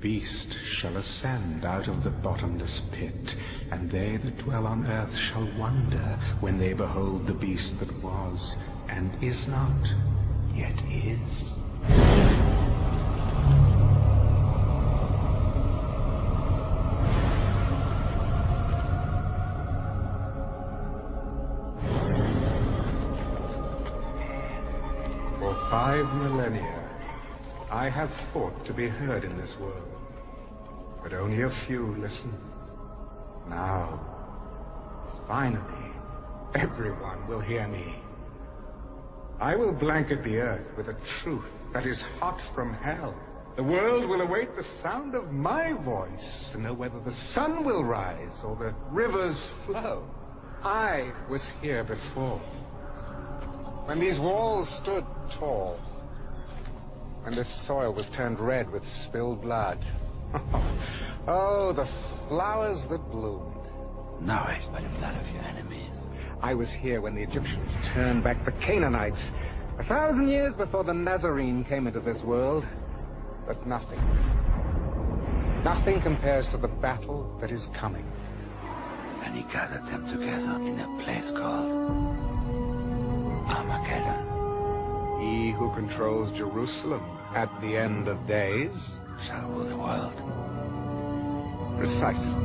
beast shall ascend out of the bottomless pit, and they that dwell on earth shall wonder when they behold the beast that was, and is not, yet is. For 5 millennia, I have fought to be heard in this world, but only a few listen. Now, finally, everyone will hear me. I will blanket the earth with a truth that is hot from hell. The world will await the sound of my voice to know whether the sun will rise or the rivers flow. I was here before, when these walls stood tall, when this soil was turned red with spilled blood. Oh, the flowers that bloomed. Nourished by the blood of your enemies. I was here when the Egyptians turned back the Canaanites, 1,000 years before the Nazarene came into this world. But nothing compares to the battle that is coming. And he gathered them together in a place called Armageddon. He who controls Jerusalem at the end of days shall rule the world. Precisely.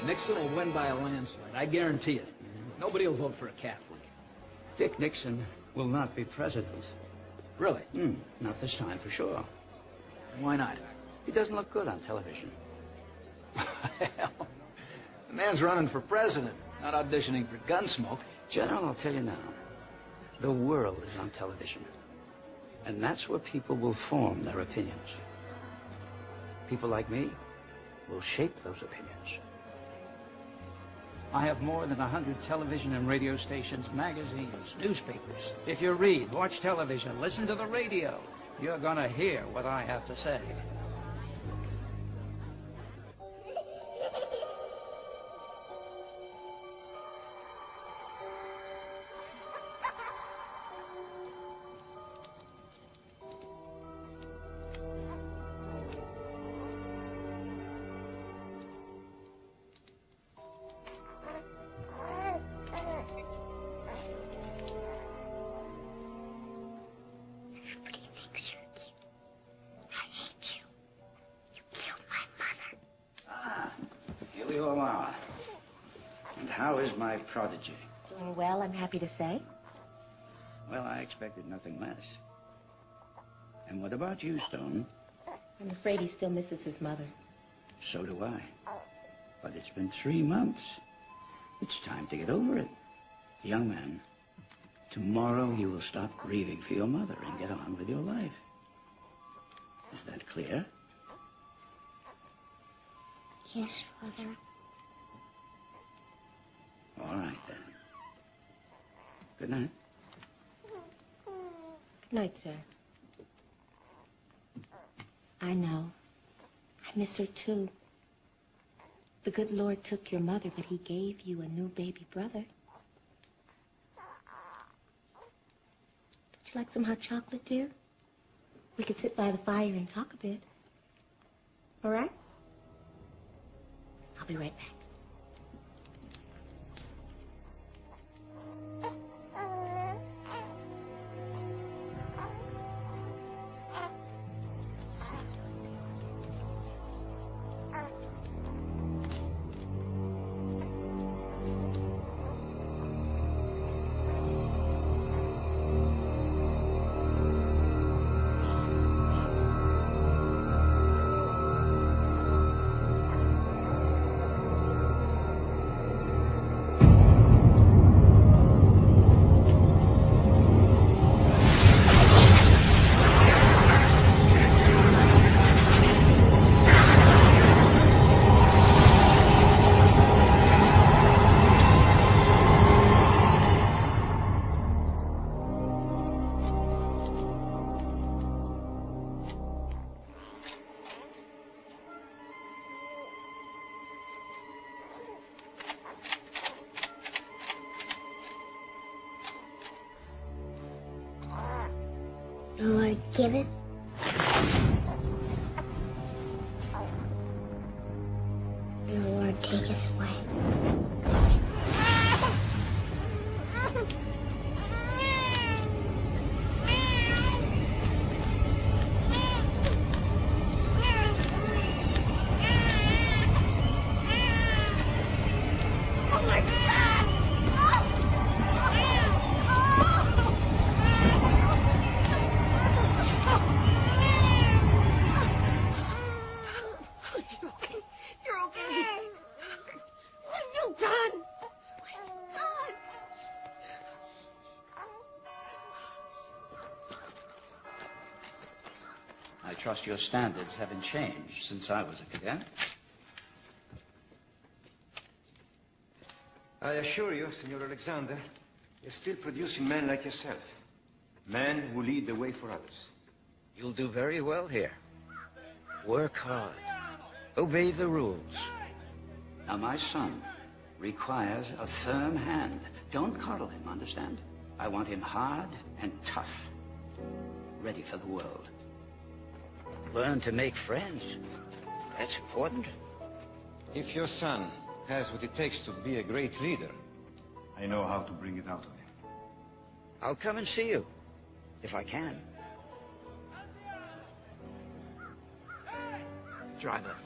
Nixon will win by a landslide, I guarantee it. Nobody will vote for a Catholic. Dick Nixon will not be president. Really? Not this time, for sure. Why not? He doesn't look good on television. Hell, the man's running for president, not auditioning for Gunsmoke. General, I'll tell you now, the world is on television. And that's where people will form their opinions. People like me will shape those opinions. I have more than 100 television and radio stations, magazines, newspapers. If you read, watch television, listen to the radio, you're gonna hear what I have to say. And how is my prodigy? Doing well, I'm happy to say. Well, I expected nothing less. And what about you, Stone? I'm afraid he still misses his mother. So do I. But it's been 3 months. It's time to get over it. Young man, tomorrow you will stop grieving for your mother and get on with your life. Is that clear? Yes, Father. All right, then. Good night. Good night, sir. I know. I miss her, too. The good Lord took your mother, but he gave you a new baby brother. Would you like some hot chocolate, dear? We could sit by the fire and talk a bit. All right? I'll be right back. The Lord giveth. The Lord taketh away. I trust your standards haven't changed since I was a cadet. I assure you, Senor Alexander, you're still producing men like yourself. Men who lead the way for others. You'll do very well here. Work hard. Obey the rules. Now, my son requires a firm hand. Don't coddle him, understand? I want him hard and tough. Ready for the world. Learn to make friends. That's important. If your son has what it takes to be a great leader, I know how to bring it out of him. I'll come and see you, if I can. Driver.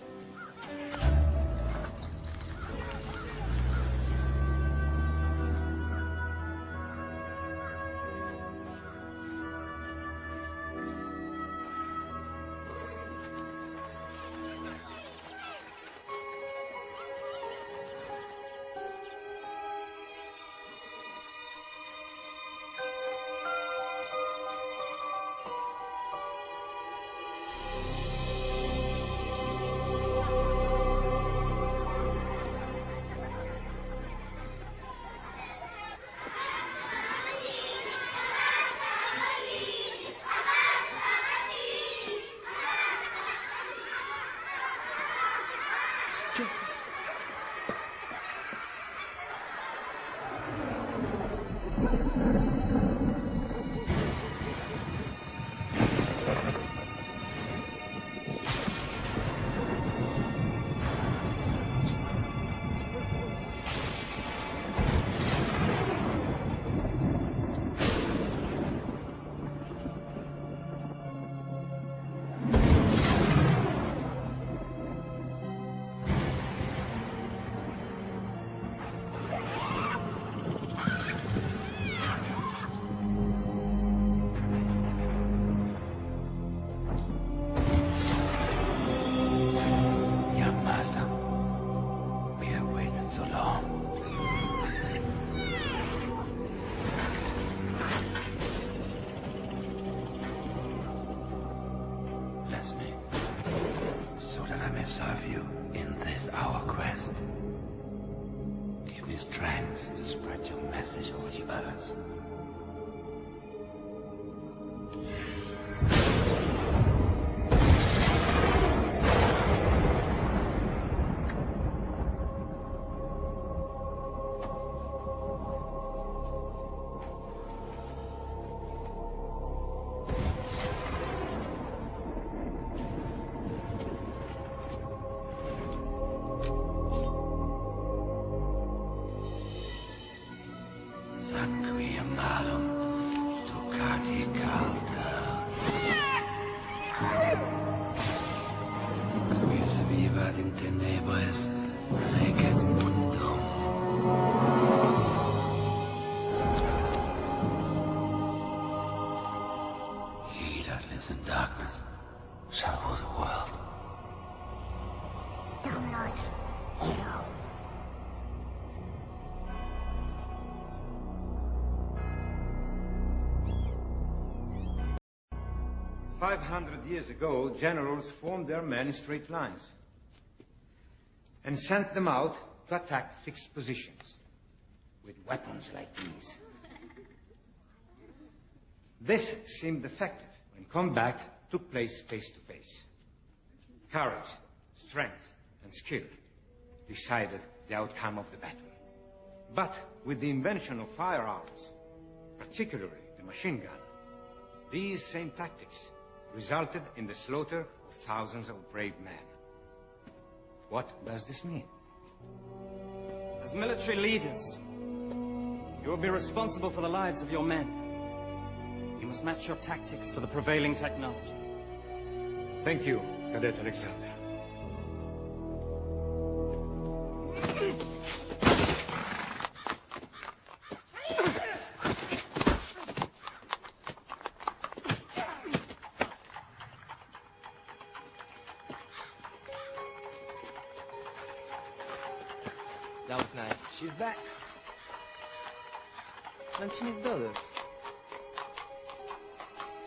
Serve you in this our quest. Give me strength to spread your message over the earth. 500 years ago, generals formed their men in straight lines and sent them out to attack fixed positions with weapons like these. This seemed effective when combat took place face to face. Courage, strength, and skill decided the outcome of the battle. But with the invention of firearms, particularly the machine gun, These same tactics resulted in the slaughter of thousands of brave men. What does this mean? As military leaders, you will be responsible for the lives of your men. You must match your tactics to the prevailing technology. Thank you, Cadet Alexander. That was nice. She's back. Non ci sdolo.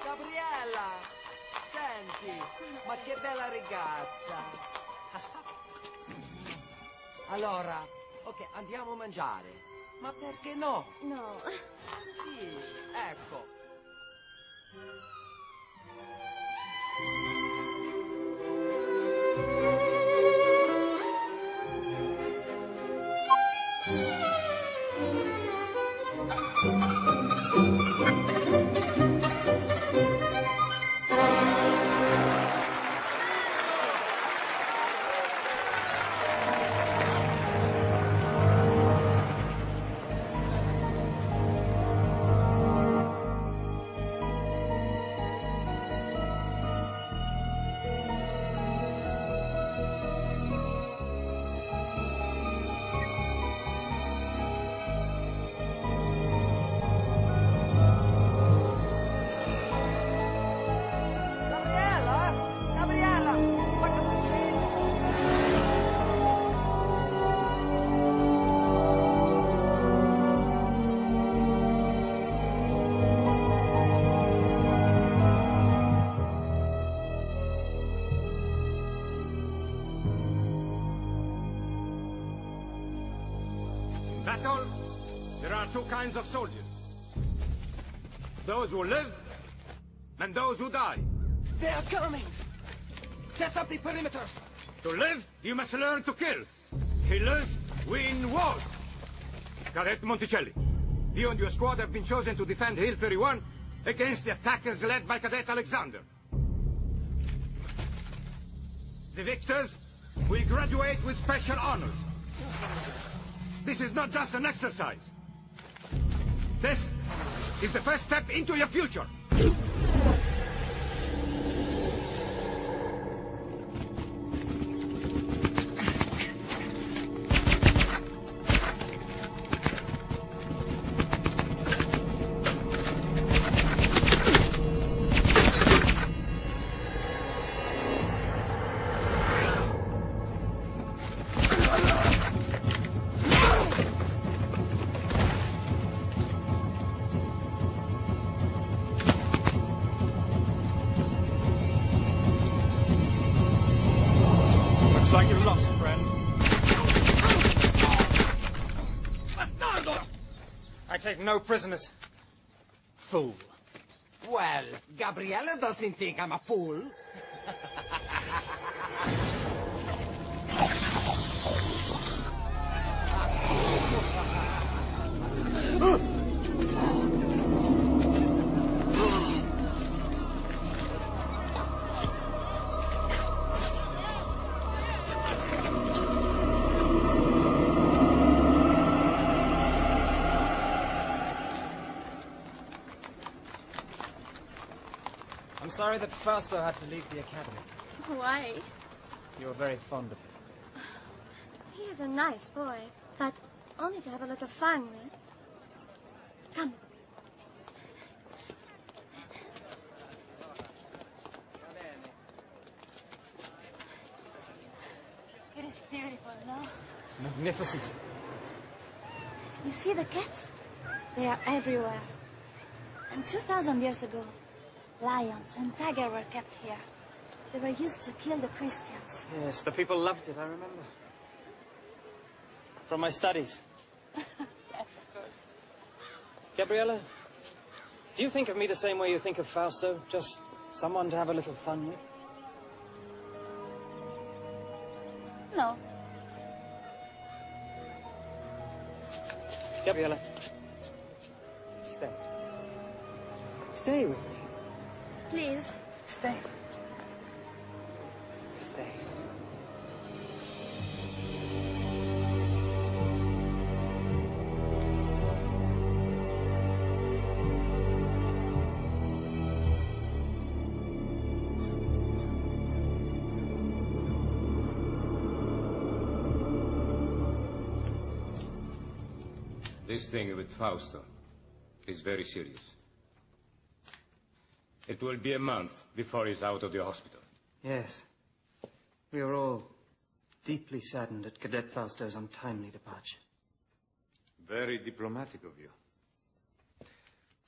Gabriella! Senti, ma che bella ragazza! Allora, ok, andiamo a mangiare. Ma perché no? No. Sì, ecco. Battle, there are two kinds of soldiers. Those who live and those who die. They are coming! Set up the perimeters! To live, you must learn to kill. Killers win wars. Cadet Monticelli, you and your squad have been chosen to defend Hill 31 against the attackers led by Cadet Alexander. The victors will graduate with special honors. This is not just an exercise. This is the first step into your future. Looks like you've lost, friend. Bastardo! I take no prisoners. Fool. Well, Gabriella doesn't think I'm a fool. I'm sorry that Fausto had to leave the academy. Why? You were very fond of him. He is a nice boy, but only to have a lot of fun with. Come. It is beautiful, no? Magnificent. You see the cats? They are everywhere. And 2,000 years ago, lions and tigers were kept here. They were used to kill the Christians. Yes, the people loved it, I remember. From my studies. Yes, of course. Gabriella, do you think of me the same way you think of Fausto? Just someone to have a little fun with? No. Gabriella, stay. Stay with me. Please. Stay. Stay. This thing with Fausto is very serious. It will be a month before he's out of the hospital. Yes. We are all deeply saddened at Cadet Fausto's untimely departure. Very diplomatic of you.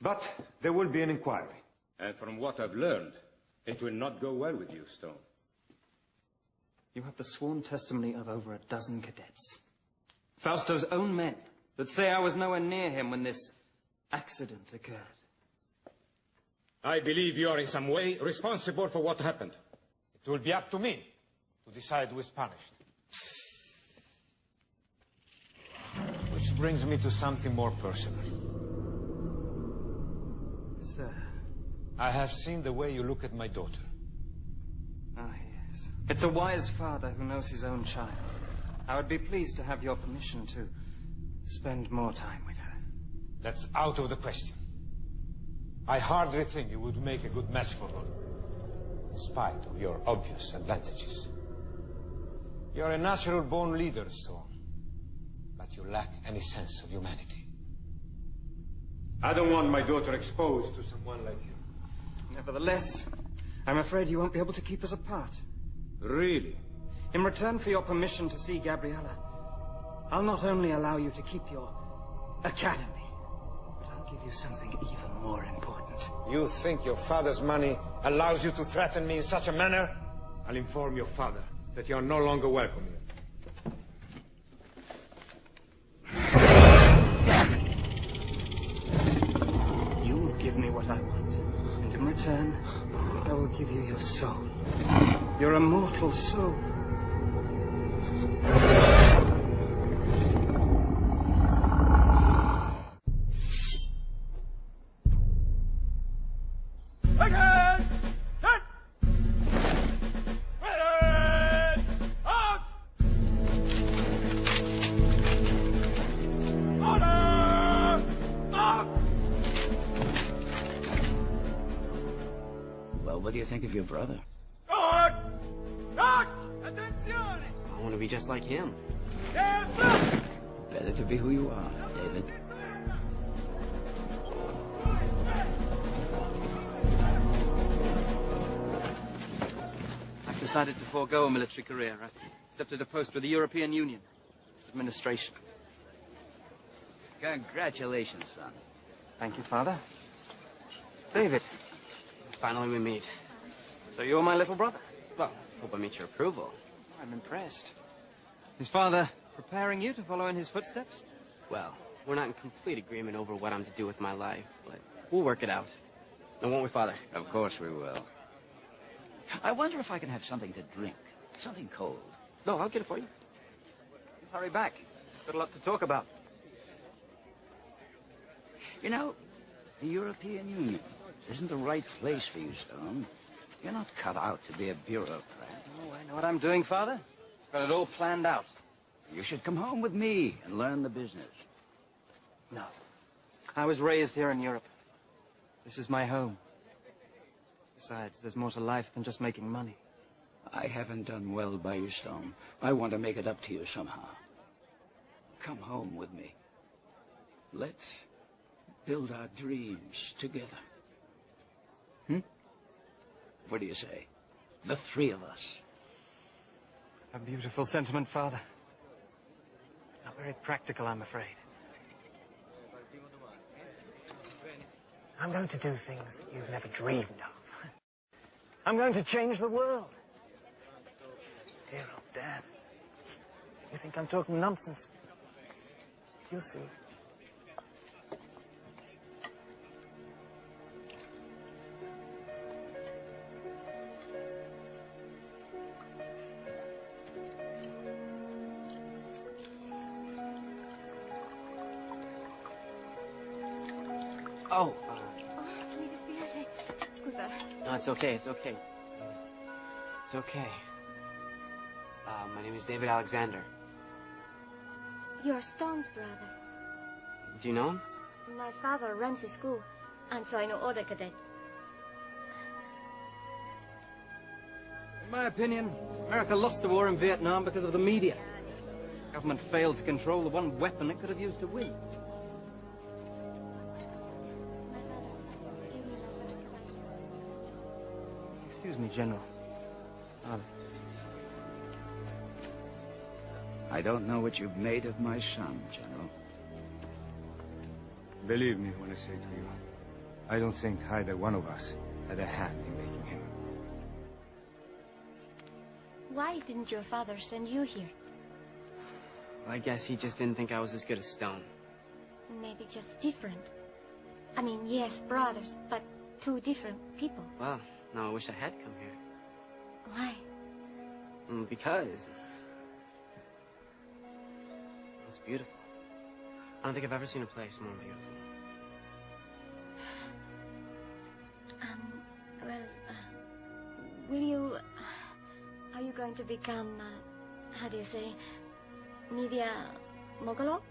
But there will be an inquiry. And from what I've learned, it will not go well with you, Stone. You have the sworn testimony of over a dozen cadets. Fausto's own men that say I was nowhere near him when this accident occurred. I believe you are in some way responsible for what happened. It will be up to me to decide who is punished. Which brings me to something more personal. Sir. I have seen the way you look at my daughter. Ah, yes. It's a wise father who knows his own child. I would be pleased to have your permission to spend more time with her. That's out of the question. I hardly think you would make a good match for her, in spite of your obvious advantages. You're a natural-born leader, Stone, but you lack any sense of humanity. I don't want my daughter exposed to someone like you. Nevertheless, I'm afraid you won't be able to keep us apart. Really? In return for your permission to see Gabriella, I'll not only allow you to keep your academy, but I'll give you something even more important. You think your father's money allows you to threaten me in such a manner? I'll inform your father that you are no longer welcome here. You will give me what I want, and in return, I will give you your soul. Your immortal soul. Well, what do you think of your brother? I want to be just like him. Better to be who you are, David. I've decided to forego a military career. I've accepted a post with the European Union administration. Congratulations, son. Thank you, Father. David. Finally we meet. So you're my little brother? Well, hope I meet your approval. I'm impressed. Is Father preparing you to follow in his footsteps? Well, we're not in complete agreement over what I'm to do with my life, but we'll work it out. And won't we, Father? Of course we will. I wonder if I can have something to drink. Something cold. No, I'll get it for you. Hurry back. Got a lot to talk about. You know, the European Union isn't the right place for you, Stone. You're not cut out to be a bureaucrat. Oh, I know what I'm doing, Father. Got it all planned out. You should come home with me and learn the business. No. I was raised here in Europe. This is my home. Besides, there's more to life than just making money. I haven't done well by you, Stone. I want to make it up to you somehow. Come home with me. Let's build our dreams together. What do you say? The three of us. A beautiful sentiment, Father. Not very practical, I'm afraid. I'm going to do things that you've never dreamed of. I'm going to change the world. Dear old Dad. You think I'm talking nonsense? You'll see. Oh, leave us behind. dispiace. Scusa. No, it's okay, it's okay. It's okay. My name is David Alexander. You're Stone's brother. Do you know him? My father runs the school, and so I know all the cadets. In my opinion, America lost the war in Vietnam because of the media. The government failed to control the one weapon it could have used to win. Excuse me, General. I don't know what you've made of my son, General. Believe me when I say to you, I don't think either one of us had a hand in making him. Why didn't your father send you here? Well, I guess he just didn't think I was as good as Stone. Maybe just different. I mean, yes, brothers, but two different people. Well, no, I wish I had come here. Why? Because it's beautiful. I don't think I've ever seen a place more beautiful. Will you... are you going to become, how do you say, media mogul?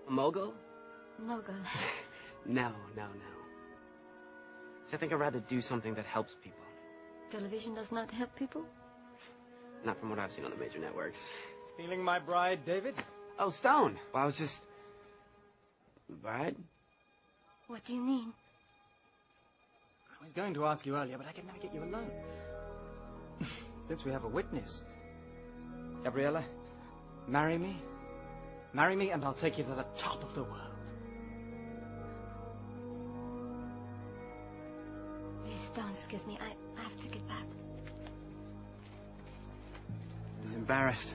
A mogul? Mogul. No. So I think I'd rather do something that helps people. Television does not help people? Not from what I've seen on the major networks. Stealing my bride, David? Oh, Stone. Well, I was just... Bride? What do you mean? I was going to ask you earlier, but I could never get you alone. Since we have a witness. Gabriella, marry me. Marry me and I'll take you to the top of the world. Please don't, excuse me. I have to get back. He's embarrassed.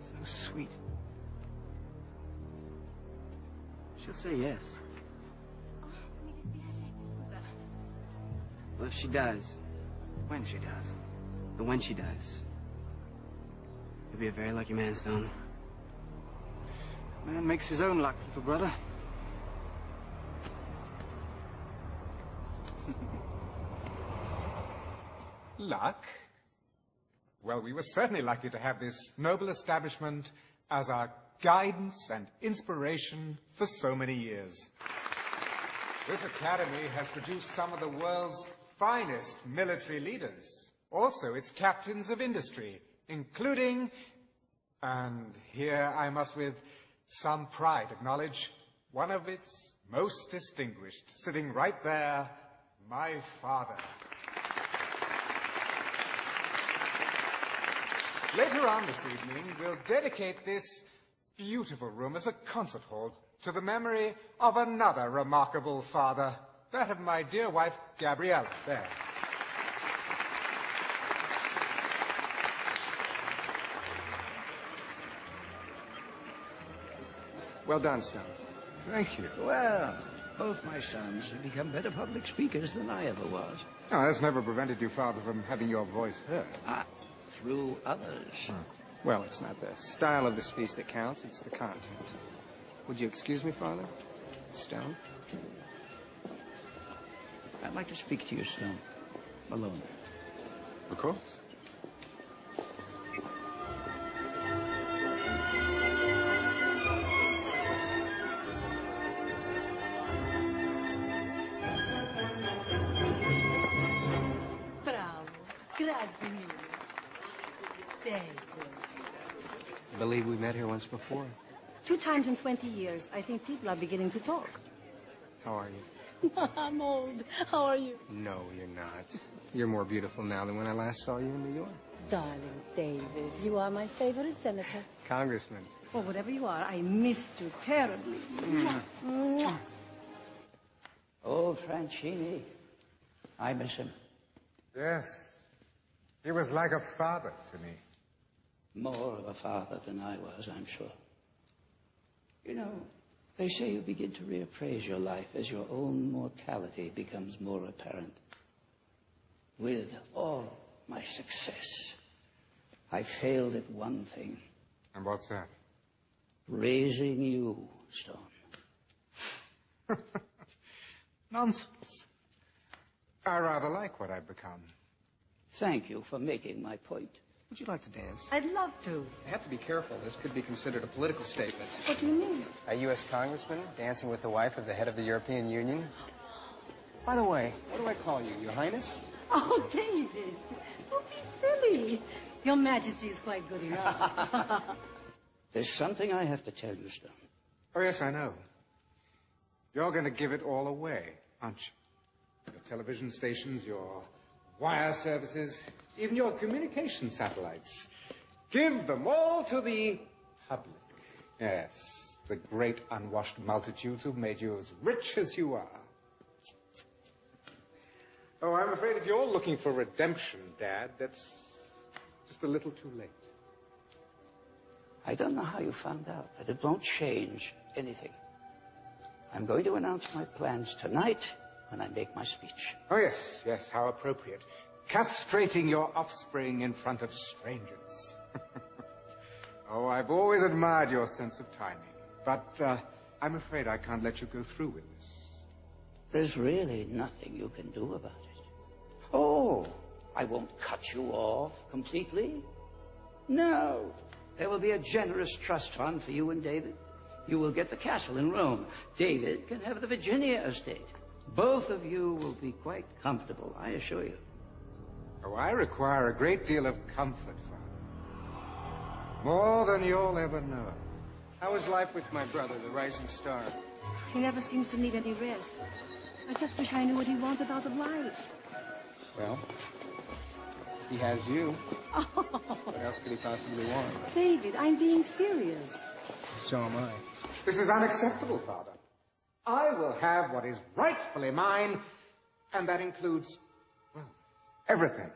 So sweet. She'll say yes. Well, if she does. When she does. But when she does. You'll be a very lucky man, Stone. Man makes his own luck, little brother. Luck? Well, we were certainly lucky to have this noble establishment as our guidance and inspiration for so many years. This academy has produced some of the world's finest military leaders. Also, its captains of industry, including, and here I must with some pride acknowledge, one of its most distinguished, sitting right there, my father. Later on this evening, we'll dedicate this beautiful room as a concert hall to the memory of another remarkable father, that of my dear wife, Gabriella, there. Well done, Stone. Thank you. Well, both my sons have become better public speakers than I ever was. Oh, that's never prevented you, Father, from having your voice heard. Through others. Well, it's not the style of the speech that counts, it's the content. Would you excuse me, Father? Stone? I'd like to speak to you, Stone. Alone. Of course. Bravo. Grazie mille. Thank you. I believe we met here once before. 2 times in 20 years. I think people are beginning to talk. How are you? I'm old. How are you? No, you're not. You're more beautiful now than when I last saw you in New York. Darling David, you are my favorite senator. Congressman. Or whatever you are, I missed you terribly. Mwah. Old Franchini. I miss him. Yes. He was like a father to me. More of a father than I was, I'm sure. You know, they say you begin to reappraise your life as your own mortality becomes more apparent. With all my success, I failed at one thing. And what's that? Raising you, Stone. Nonsense. I rather like what I've become. Thank you for making my point. Would you like to dance? I'd love to. I have to be careful. This could be considered a political statement. What do you mean? A U.S. congressman dancing with the wife of the head of the European Union? By the way, what do I call you, Your Highness? Oh, David, don't be silly. Your Majesty is quite good enough. There's something I have to tell you, Stone. Oh, yes, I know. You're going to give it all away, aren't you? Your television stations, your wire services, even your communication satellites. Give them all to the public. Yes, the great unwashed multitudes who've made you as rich as you are. Oh, I'm afraid if you're looking for redemption, Dad, that's just a little too late. I don't know how you found out, but it won't change anything. I'm going to announce my plans tonight when I make my speech. Oh, yes, yes, how appropriate. Castrating your offspring in front of strangers. Oh, I've always admired your sense of timing. But I'm afraid I can't let you go through with this. There's really nothing you can do about it. Oh, I won't cut you off completely. No. There will be a generous trust fund for you and David. You will get the castle in Rome. David can have the Virginia estate. Both of you will be quite comfortable, I assure you. Oh, I require a great deal of comfort, Father. More than you'll ever know. How is life with my brother, the rising star? He never seems to need any rest. I just wish I knew what he wanted out of life. Well, he has you. What else could he possibly want? David, I'm being serious. So am I. This is unacceptable, Father. I will have what is rightfully mine, and that includes, well, everything.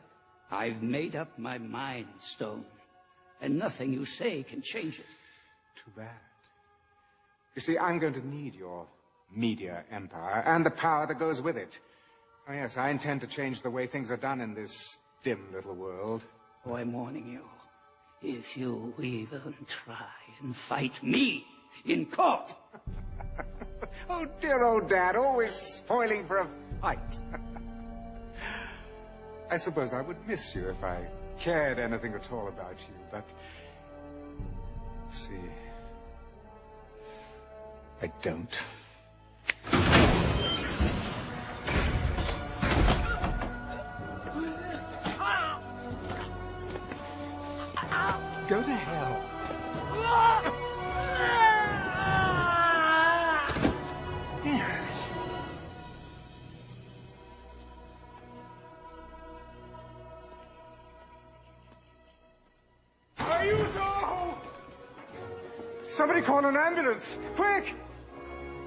I've made up my mind, Stone, and nothing you say can change it. Too bad. You see, I'm going to need your media empire and the power that goes with it. Oh, yes, I intend to change the way things are done in this dim little world. Oh, I'm warning you. If you even try and fight me in court. Oh, dear old Dad, always spoiling for a fight. I suppose I would miss you if I cared anything at all about you, but... see... I don't. Go to hell. Yes. Aiuto! Somebody call an ambulance! Quick!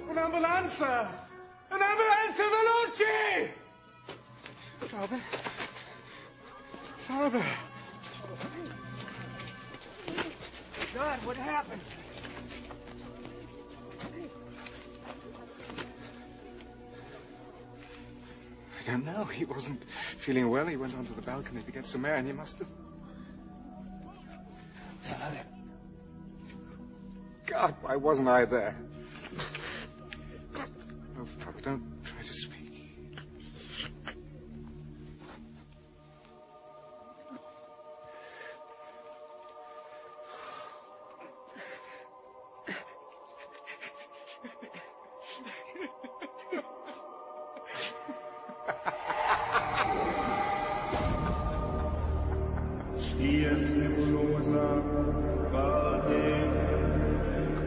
Un'ambulanza! Un'ambulanza veloce! Father? Father! God, what happened? I don't know. He wasn't feeling well. He went onto the balcony to get some air, and he must have... Father. God, why wasn't I there? Oh, Father, don't try to speak. Dies nebulosa, valde,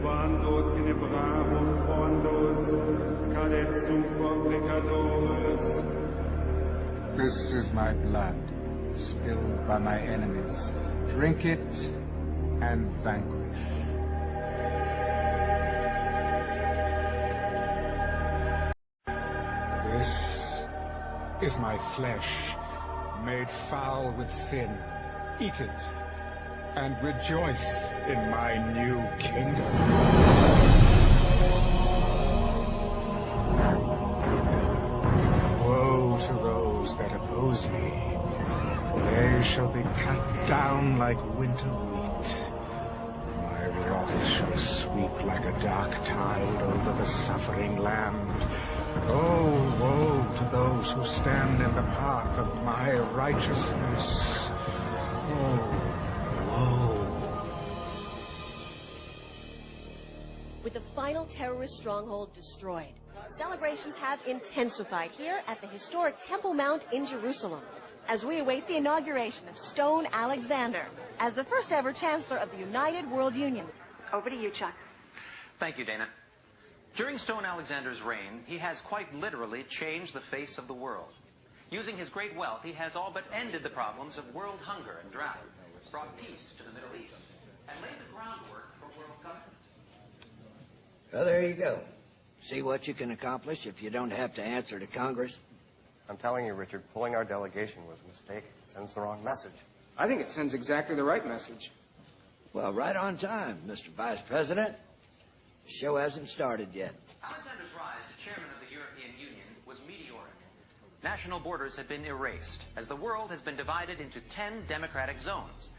quando tenebrarum fondos, cadet sucor pecadores. This is my blood, spilled by my enemies. Drink it and vanquish. This is my flesh, made foul with sin. Eat it, and rejoice in my new kingdom. Woe to those that oppose me, for they shall be cut down like winter wheat. My wrath shall sweep like a dark tide over the suffering land. Oh, woe to those who stand in the path of my righteousness. Oh, woe. With the final terrorist stronghold destroyed, celebrations have intensified here at the historic Temple Mount in Jerusalem as we await the inauguration of Stone Alexander as the first ever Chancellor of the United World Union. Over to you, Chuck. Thank you, Dana. During Stone Alexander's reign, he has quite literally changed the face of the world. Using his great wealth, he has all but ended the problems of world hunger and drought, brought peace to the Middle East, and laid the groundwork for world government. Well, there you go. See what you can accomplish if you don't have to answer to Congress. I'm telling you, Richard, pulling our delegation was a mistake. It sends the wrong message. I think it sends exactly the right message. Well, right on time, Mr. Vice President. The show hasn't started yet. Alexander's rise to chairman of the European Union was meteoric. National borders have been erased, as the world has been divided into 10 democratic zones.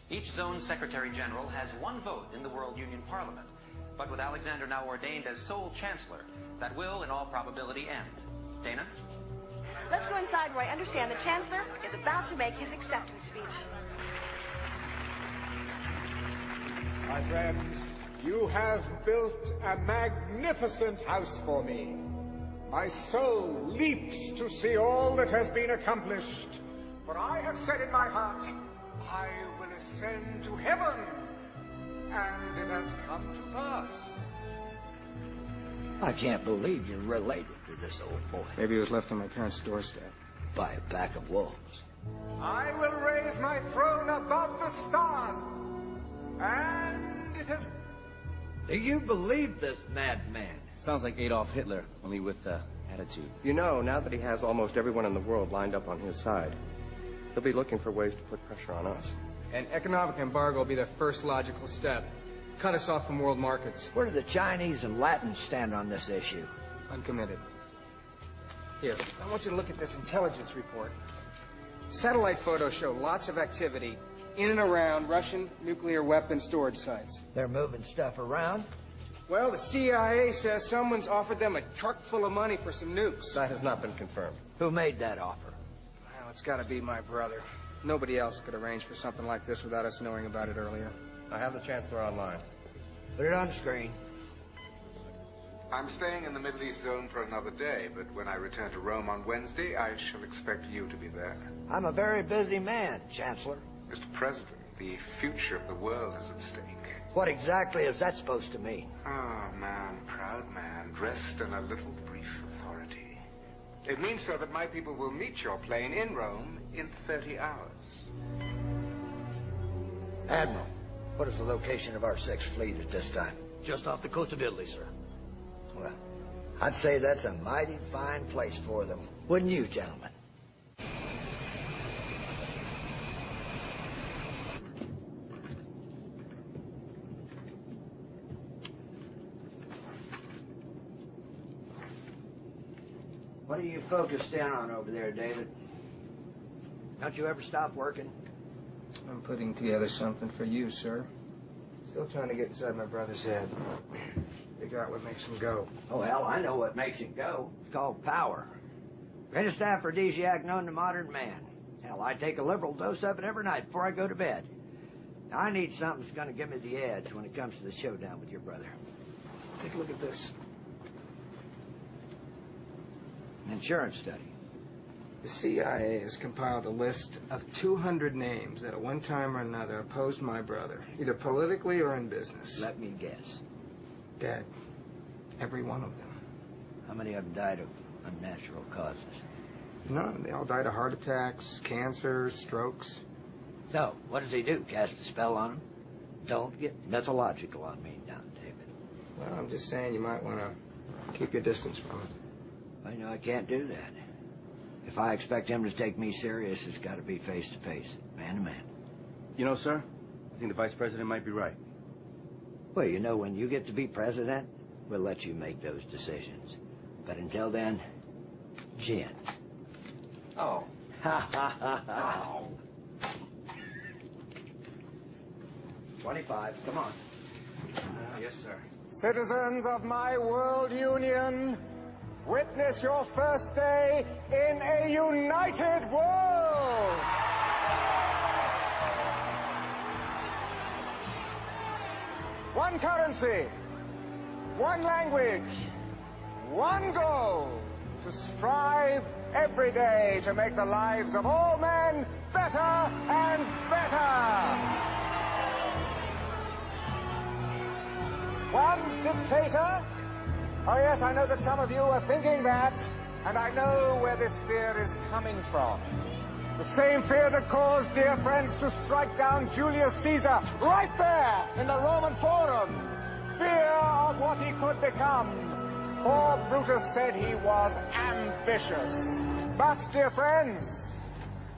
Each zone's Secretary General has one vote in the World Union Parliament. But with Alexander now ordained as sole chancellor, that will, in all probability, end. Dana? Let's go inside where I understand the Chancellor is about to make his acceptance speech. My friends, you have built a magnificent house for me. My soul leaps to see all that has been accomplished. For I have said in my heart, I will ascend to heaven. And it has come to pass. I can't believe you're related to this old boy. Maybe he was left on my parents' doorstep. By a pack of wolves. I will raise my throne above the stars. And it has... Do you believe this madman? Sounds like Adolf Hitler, only with attitude. You know, now that he has almost everyone in the world lined up on his side, he'll be looking for ways to put pressure on us. An economic embargo will be the first logical step. Cut us off from world markets. Where do the Chinese and Latins stand on this issue? Uncommitted. Here, I want you to look at this intelligence report. Satellite photos show lots of activity in and around Russian nuclear weapon storage sites. They're moving stuff around? Well, the CIA says someone's offered them a truck full of money for some nukes. That has not been confirmed. Who made that offer? Well, it's got to be my brother. Nobody else could arrange for something like this without us knowing about it earlier. I have the Chancellor online. Put it on the screen. I'm staying in the Middle East zone for another day, but when I return to Rome on Wednesday, I shall expect you to be there. I'm a very busy man, Chancellor. Mr. President, the future of the world is at stake. What exactly is that supposed to mean? Ah, man, proud man, dressed in a little brief authority. It means, sir, that my people will meet your plane in Rome in 30 hours. Admiral, what is the location of our Sixth Fleet at this time? Just off the coast of Italy, sir. Well, I'd say that's a mighty fine place for them. Wouldn't you, gentlemen? What are you focused in on over there, David? Don't you ever stop working? I'm putting together something for you, sir. Still trying to get inside my brother's head. Figure out what makes him go. Oh, hell, I know what makes it go. It's called power. Greatest aphrodisiac known to modern man. Hell, I take a liberal dose of it every night before I go to bed. Now, I need something that's going to give me the edge when it comes to the showdown with your brother. Take a look at this. An insurance study. The CIA has compiled a list of 200 names that at one time or another opposed my brother, either politically or in business. Let me guess. Dead. Every one of them. How many of them died of unnatural causes? None. They all died of heart attacks, cancer, strokes. So, what does he do? Cast a spell on them? Don't get mythological on me now, David. Well, I'm just saying you might want to keep your distance from him. I know I can't do that. If I expect him to take me serious, it's got to be face to face, man to man. You know, sir, I think the Vice President might be right. Well, you know, when you get to be president, we'll let you make those decisions. But until then, gin. Oh. Ha ha ha ha. 25, come on. Yes, sir. Citizens of my world union, witness your first day in a united world. One currency, one language, one goal, to strive every day to make the lives of all men better and better. One dictator? Oh yes, I know that some of you are thinking that, and I know where this fear is coming from. The same fear that caused dear friends to strike down Julius Caesar right there in the Roman Forum. Fear of what he could become. Poor Brutus said he was ambitious. But, dear friends,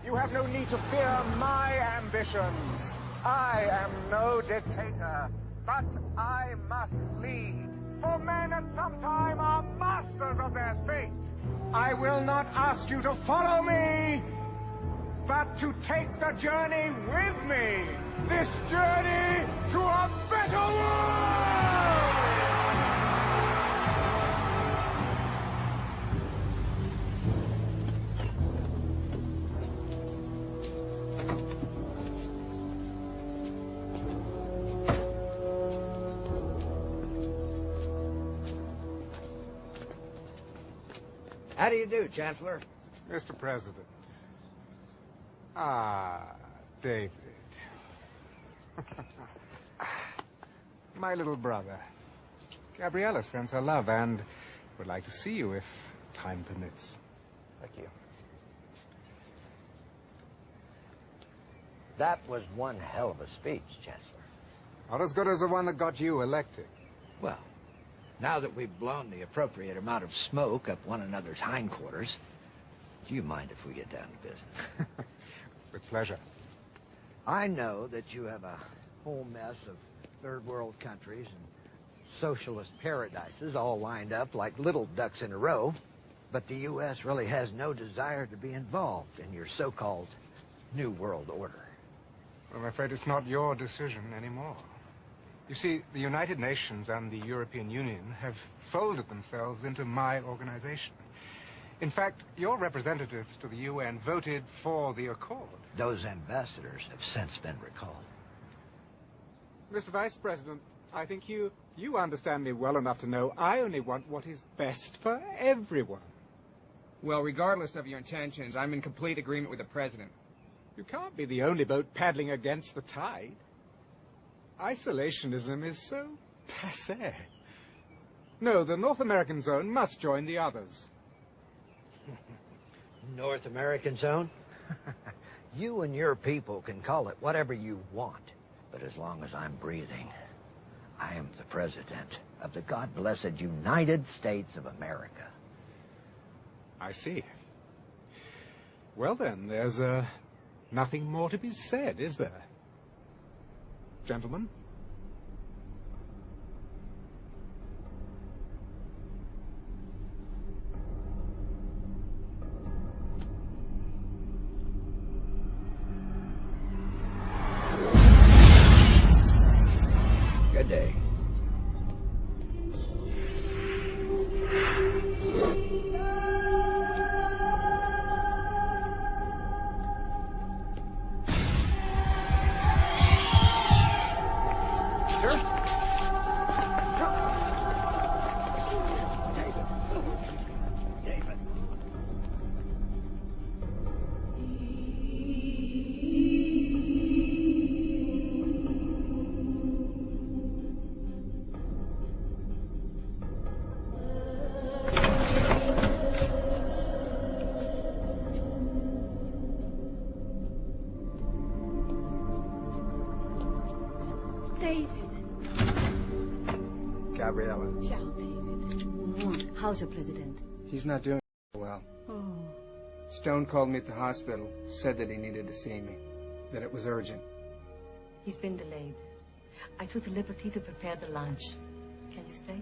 you have no need to fear my ambitions. I am no dictator, but I must lead. For men at some time are masters of their fate. I will not ask you to follow me, but to take the journey with me. This journey to a better world! How do you do, Chancellor? Mr. President. Ah, David. My little brother. Gabriella sends her love and would like to see you if time permits. Thank you. That was one hell of a speech, Chancellor. Not as good as the one that got you elected. Well, now that we've blown the appropriate amount of smoke up one another's hindquarters, do you mind if we get down to business? With pleasure. I know that you have a whole mess of third world countries and socialist paradises all lined up like little ducks in a row, but the U.S. really has no desire to be involved in your so-called New World Order. Well, I'm afraid it's not your decision anymore. You see, the United Nations and the European Union have folded themselves into my organization. In fact, your representatives to the UN voted for the accord. Those ambassadors have since been recalled. Mr. Vice President, I think you understand me well enough to know I only want what is best for everyone. Well, regardless of your intentions, I'm in complete agreement with the President. You can't be the only boat paddling against the tide. Isolationism is so passé. No, the North American zone must join the others. North American zone? You and your people can call it whatever you want, but as long as I'm breathing, I am the President of the God-blessed United States of America. I see. Well then, there's nothing more to be said, is there? Gentlemen? Good day. Gabriella. Ciao, David. How's your president? He's not doing well. Oh. Stone called me at the hospital, said that he needed to see me, that it was urgent. He's been delayed. I took the liberty to prepare the lunch. Can you stay?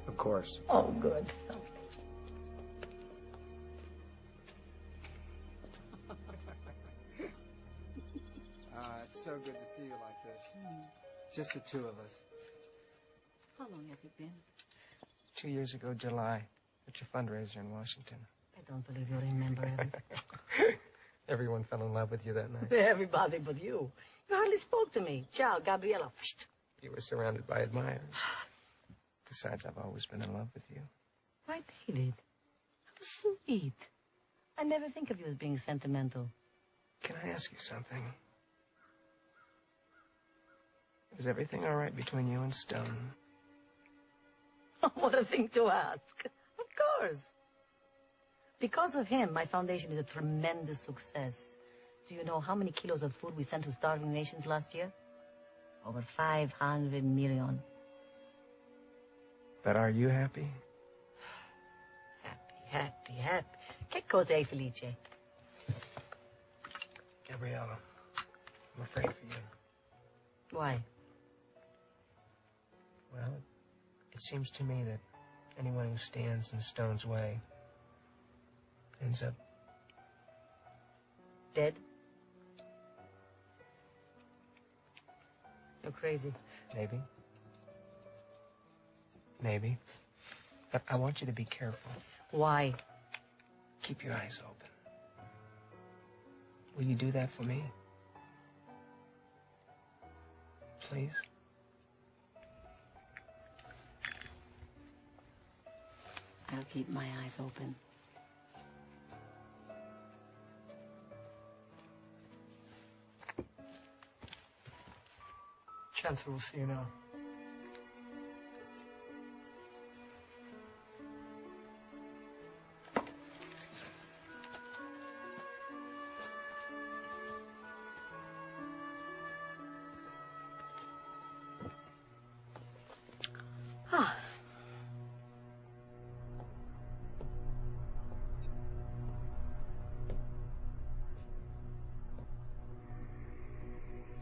Of course. Oh, good. It's so good to see you like this. Just the two of us. long has it been? 2 years ago, July, at your fundraiser in Washington. I don't believe you remember everything. Everyone fell in love with you that night. Everybody but you. You hardly spoke to me. Ciao, Gabriella. You were surrounded by admirers. Besides, I've always been in love with you. Why, David? How sweet. I never think of you as being sentimental. Can I ask you something? Is everything all right between you and Stone? What a thing to ask. Of course. Because of him, my foundation is a tremendous success. Do you know how many kilos of food we sent to starving nations last year? Over 500 million. But are you happy? Happy. Che cos'è, Felice? Gabriella, I'm afraid for you. Why? Well, it seems to me that anyone who stands in Stone's way ends up dead? You're crazy. Maybe. Maybe. But I want you to be careful. Why? Keep your eyes open. Will you do that for me? Please? I'll keep my eyes open. Chancellor will see you now.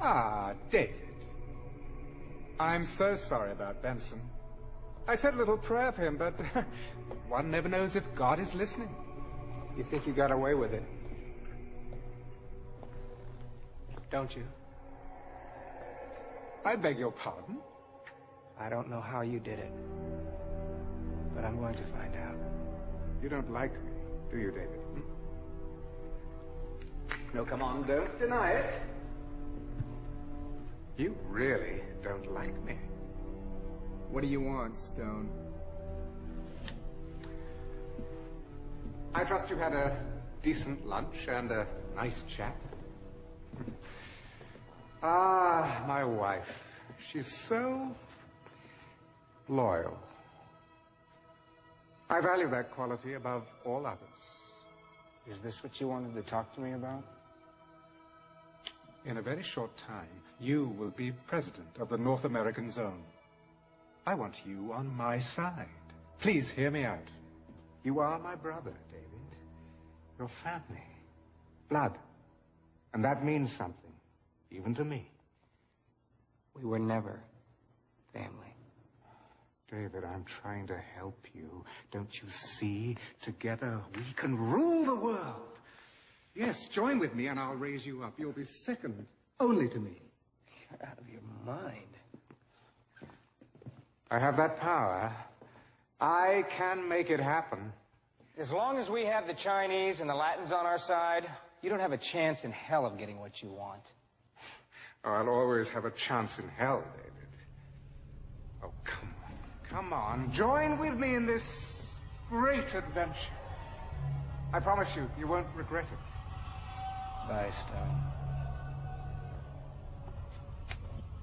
Ah, David. I'm so sorry about Benson. I said a little prayer for him, but one never knows if God is listening. You think you got away with it? Don't you? I beg your pardon? I don't know how you did it, but I'm going to find out. You don't like me, do you, David? No, come on, don't deny it. You really don't like me. What do you want, Stone? I trust you had a decent lunch and a nice chat. Ah, my wife. She's so loyal. I value that quality above all others. Is this what you wanted to talk to me about? In a very short time, you will be president of the North American Zone. I want you on my side. Please hear me out. You are my brother, David. Your family. Blood. And that means something, even to me. We were never family. David, I'm trying to help you. Don't you see? Together we can rule the world. Yes, join with me and I'll raise you up. You'll be second only to me. You're out of your mind. I have that power. I can make it happen. As long as we have the Chinese and the Latins on our side, you don't have a chance in hell of getting what you want. Oh, I'll always have a chance in hell, David. Oh, come on. Come on. Join with me in this great adventure. I promise you, you won't regret it. Bye, Stone.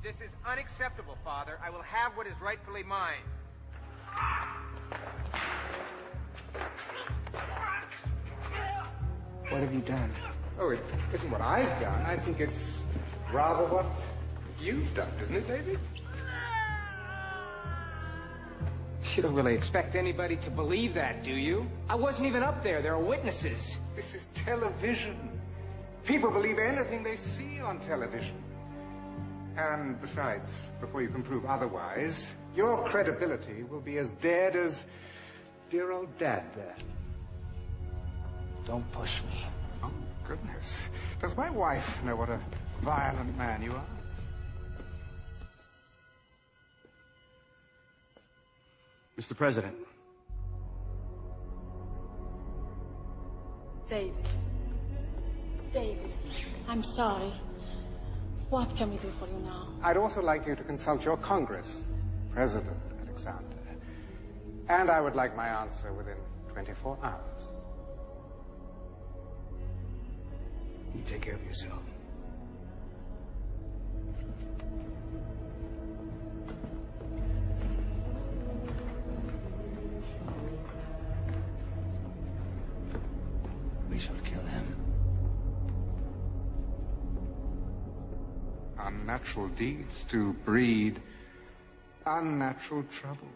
This is unacceptable, Father. I will have what is rightfully mine. What have you done? Oh, it isn't what I've done. I think it's rather what you've done, isn't it, David? You don't really expect anybody to believe that, do you? I wasn't even up there. There are witnesses. This is television. People believe anything they see on television. And besides, before you can prove otherwise, your credibility will be as dead as dear old Dad there. Don't push me. Oh, goodness. Does my wife know what a violent man you are? Mr. President. David. David, I'm sorry. What can we do for you now? I'd also like you to consult your Congress, President Alexander. And I would like my answer within 24 hours. You take care of yourself. We shall kill him. Unnatural deeds do breed unnatural trouble.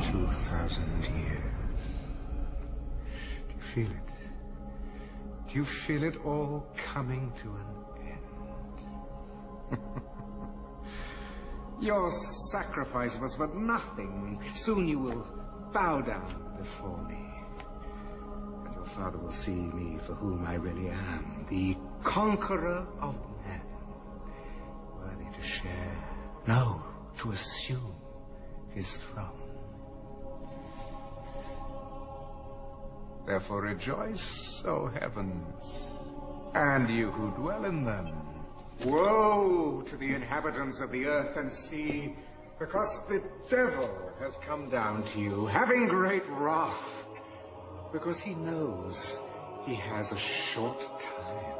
2,000 years. Do you feel it? Do you feel it all coming to an end? Your sacrifice was but nothing. Soon you will bow down before me. And your father will see me for whom I really am, the conqueror of men, worthy to share, no, to assume his throne. Therefore rejoice, O heavens, and you who dwell in them. Woe to the inhabitants of the earth and sea, because the devil has come down to you, having great wrath, because he knows he has a short time.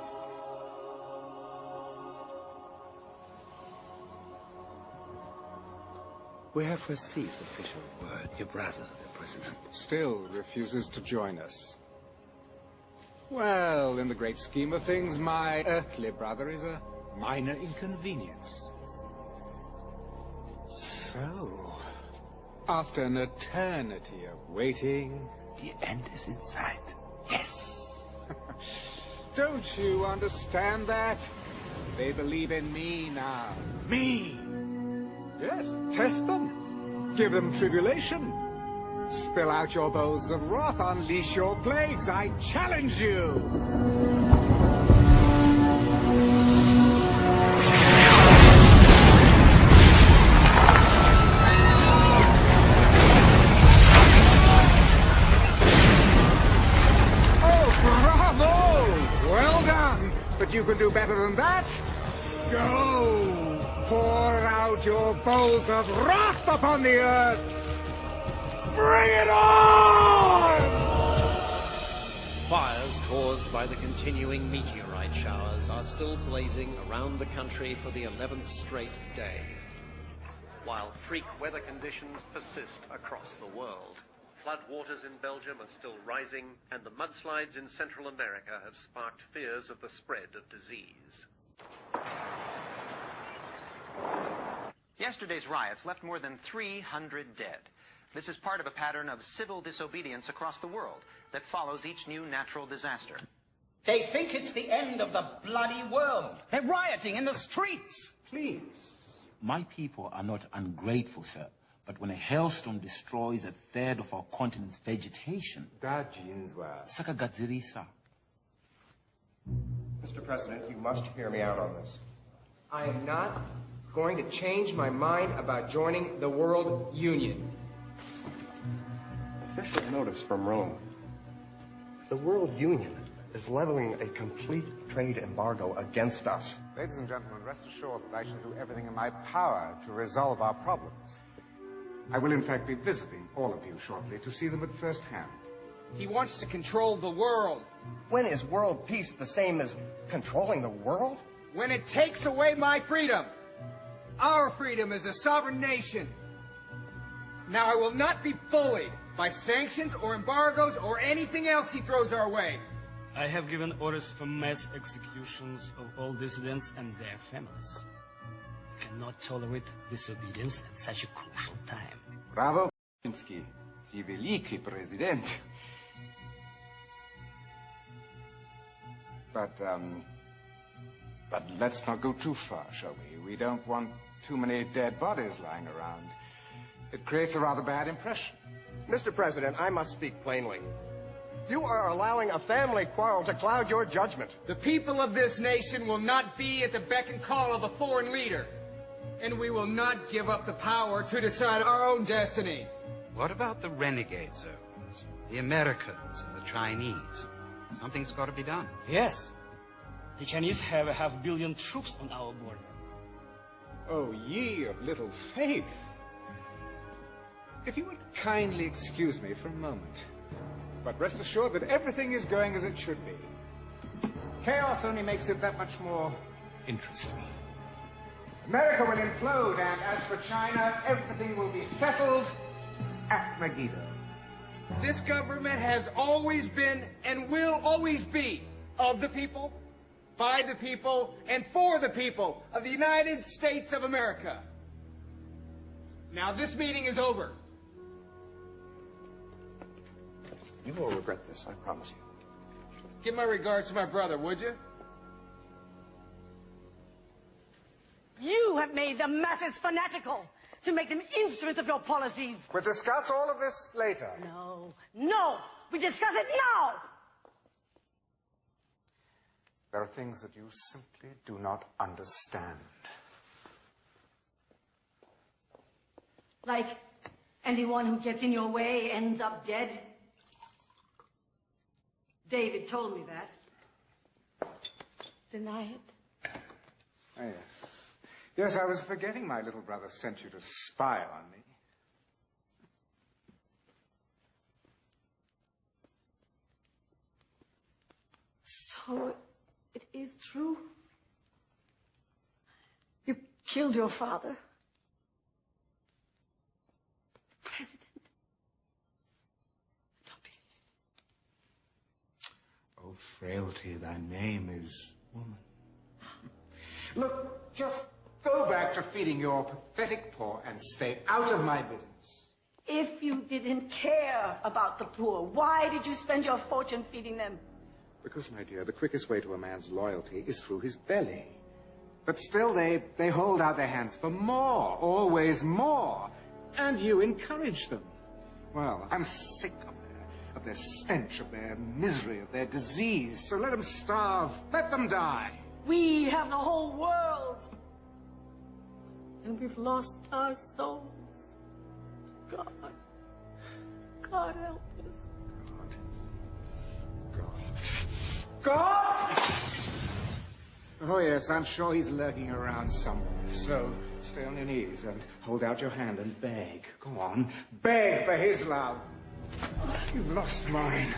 We have received official word. Your brother, the president, Still refuses to join us. Well, in the great scheme of things, my earthly brother is a minor inconvenience. So, after an eternity of waiting... The end is in sight. Yes! Don't you understand that? They believe in me now. Me! Yes, test them. Give them tribulation. Spill out your bowls of wrath, unleash your plagues. I challenge you! But you can do better than that. Go! Pour out your bowls of wrath upon the earth! Bring it on! Fires caused by the continuing meteorite showers are still blazing around the country for the 11th straight day, while freak weather conditions persist across the world. Floodwaters in Belgium are still rising, and the mudslides in Central America have sparked fears of the spread of disease. Yesterday's riots left more than 300 dead. This is part of a pattern of civil disobedience across the world that follows each new natural disaster. They think it's the end of the bloody world. They're rioting in the streets. Please. My people are not ungrateful, sir. But when a hailstorm destroys a third of our continent's vegetation... Sakagadzirisa. Mr. President, you must hear me out on this. I am not going to change my mind about joining the World Union. Official notice from Rome. The World Union is leveling a complete trade embargo against us. Ladies and gentlemen, rest assured that I shall do everything in my power to resolve our problems. I will, in fact, be visiting all of you shortly to see them at first hand. He wants to control the world. When is world peace the same as controlling the world? When it takes away my freedom. Our freedom as a sovereign nation. Now, I will not be bullied by sanctions or embargoes or anything else he throws our way. I have given orders for mass executions of all dissidents and their families. I cannot tolerate disobedience at such a crucial time. Bravo, Pinsky. Sie veliki President. But let's not go too far, shall we? We don't want too many dead bodies lying around. It creates a rather bad impression. Mr. President, I must speak plainly. You are allowing a family quarrel to cloud your judgment. The people of this nation will not be at the beck and call of a foreign leader. And we will not give up the power to decide our own destiny. What about the renegade zones? The Americans and the Chinese? Something's got to be done. Yes. The Chinese have 500 million troops on our border. Oh, ye of little faith. If you would kindly excuse me for a moment. But rest assured that everything is going as it should be. Chaos only makes it that much more interesting. America will implode, and as for China, everything will be settled at Megiddo. This government has always been and will always be of the people, by the people, and for the people of the United States of America. Now this meeting is over. You will regret this, I promise you. Give my regards to my brother, would you? You have made the masses fanatical to make them instruments of your policies. We'll discuss all of this later. No, no, we discuss it now. There are things that you simply do not understand. Like anyone who gets in your way ends up dead. David told me that. Deny it. Oh, yes. Yes, I was forgetting my little brother sent you to spy on me. So it is true? You killed your father? President? I don't believe it. Oh, frailty, thy name is woman. Look, just go back to feeding your pathetic poor and stay out of my business. If you didn't care about the poor, why did you spend your fortune feeding them? Because, my dear, the quickest way to a man's loyalty is through his belly. But still, they hold out their hands for more, always more. And you encourage them. Well, I'm sick of their stench, of their misery, of their disease. So let them starve. Let them die. We have the whole world. And we've lost our souls. God. God help us. God! Oh, yes, I'm sure he's lurking around somewhere. So stay on your knees and hold out your hand and beg. Go on, beg for his love. You've lost mine.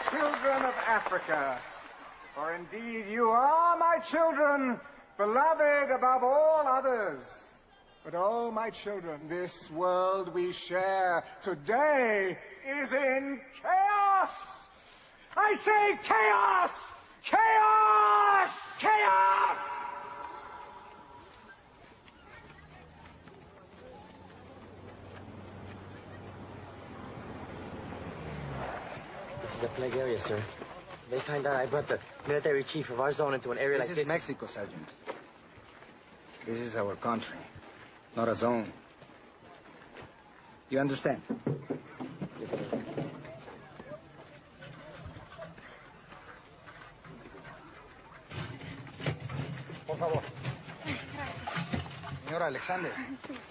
Children of Africa, for indeed you are my children, beloved above all others. But oh, my children, this world we share today is in chaos. I say chaos! Chaos! Chaos! This is a plague area, sir. They find out I brought the military chief of our zone into an area like this. This is Mexico, Sergeant. This is our country, not a zone. You understand? Yes, sir. Por favor. Señora Alexander,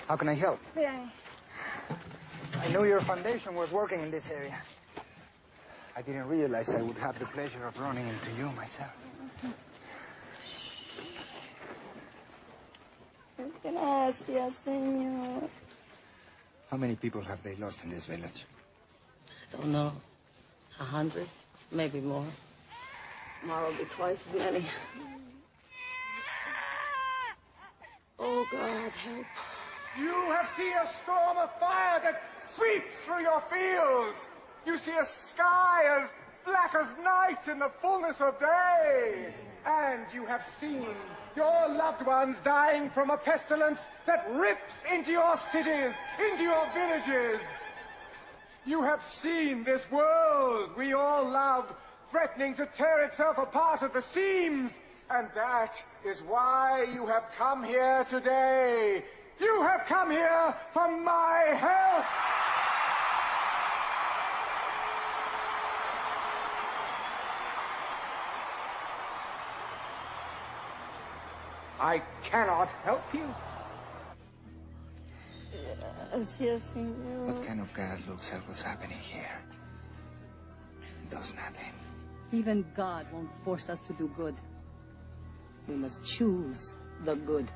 how can I help? I knew your foundation was working in this area. I didn't realize I would have the pleasure of running into you myself. Gracias, señor. How many people have they lost in this village? I don't know. 100, maybe more. Tomorrow will be twice as many. Oh, God, help. You have seen a storm of fire that sweeps through your fields. You see a sky as black as night in the fullness of day. And you have seen your loved ones dying from a pestilence that rips into your cities, into your villages. You have seen this world we all love threatening to tear itself apart at the seams. And that is why you have come here today. You have come here for my help. I cannot help you. Yes, Senor. What kind of God looks at what's happening here? Does nothing. Even God won't force us to do good. We must choose the good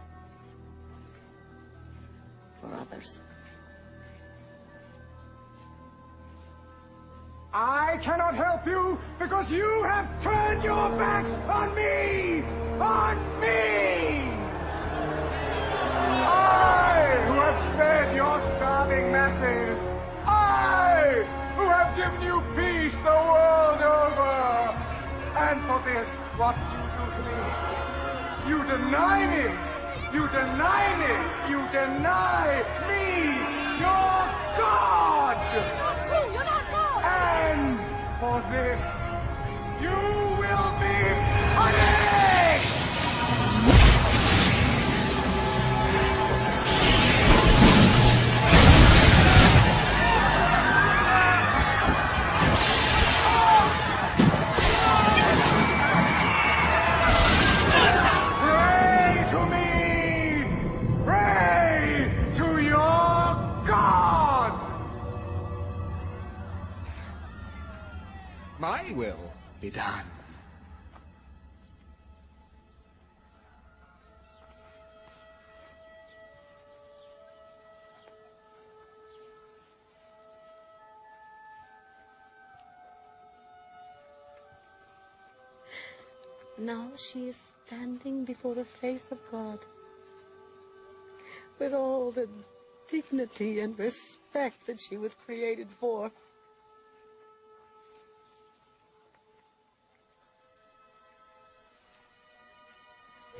for others. I cannot help you because you have turned your backs on me! On me! I, who have fed your starving masses! I, who have given you peace the world over! And for this, what you do to me? You deny me! You deny me! You deny me! Your God! Not true! You're not God! And for this, you will be punished! Pray to me! Pray to your God! My will be done. Now she is standing before the face of God with all the dignity and respect that she was created for.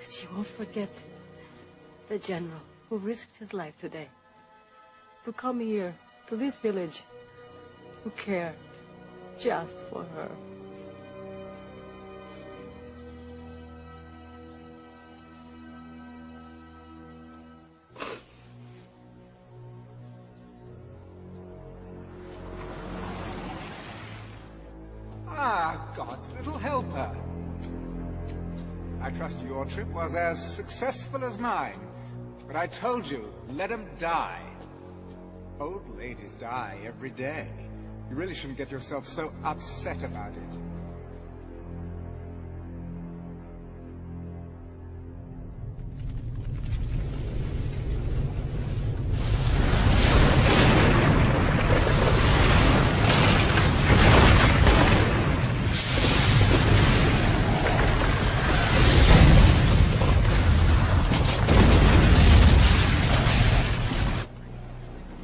And she won't forget the general who risked his life today to come here, to this village, to care just for her. Ah, God's little helper. I trust your trip was as successful as mine. But I told you, let them die. Old ladies die every day. You really shouldn't get yourself so upset about it.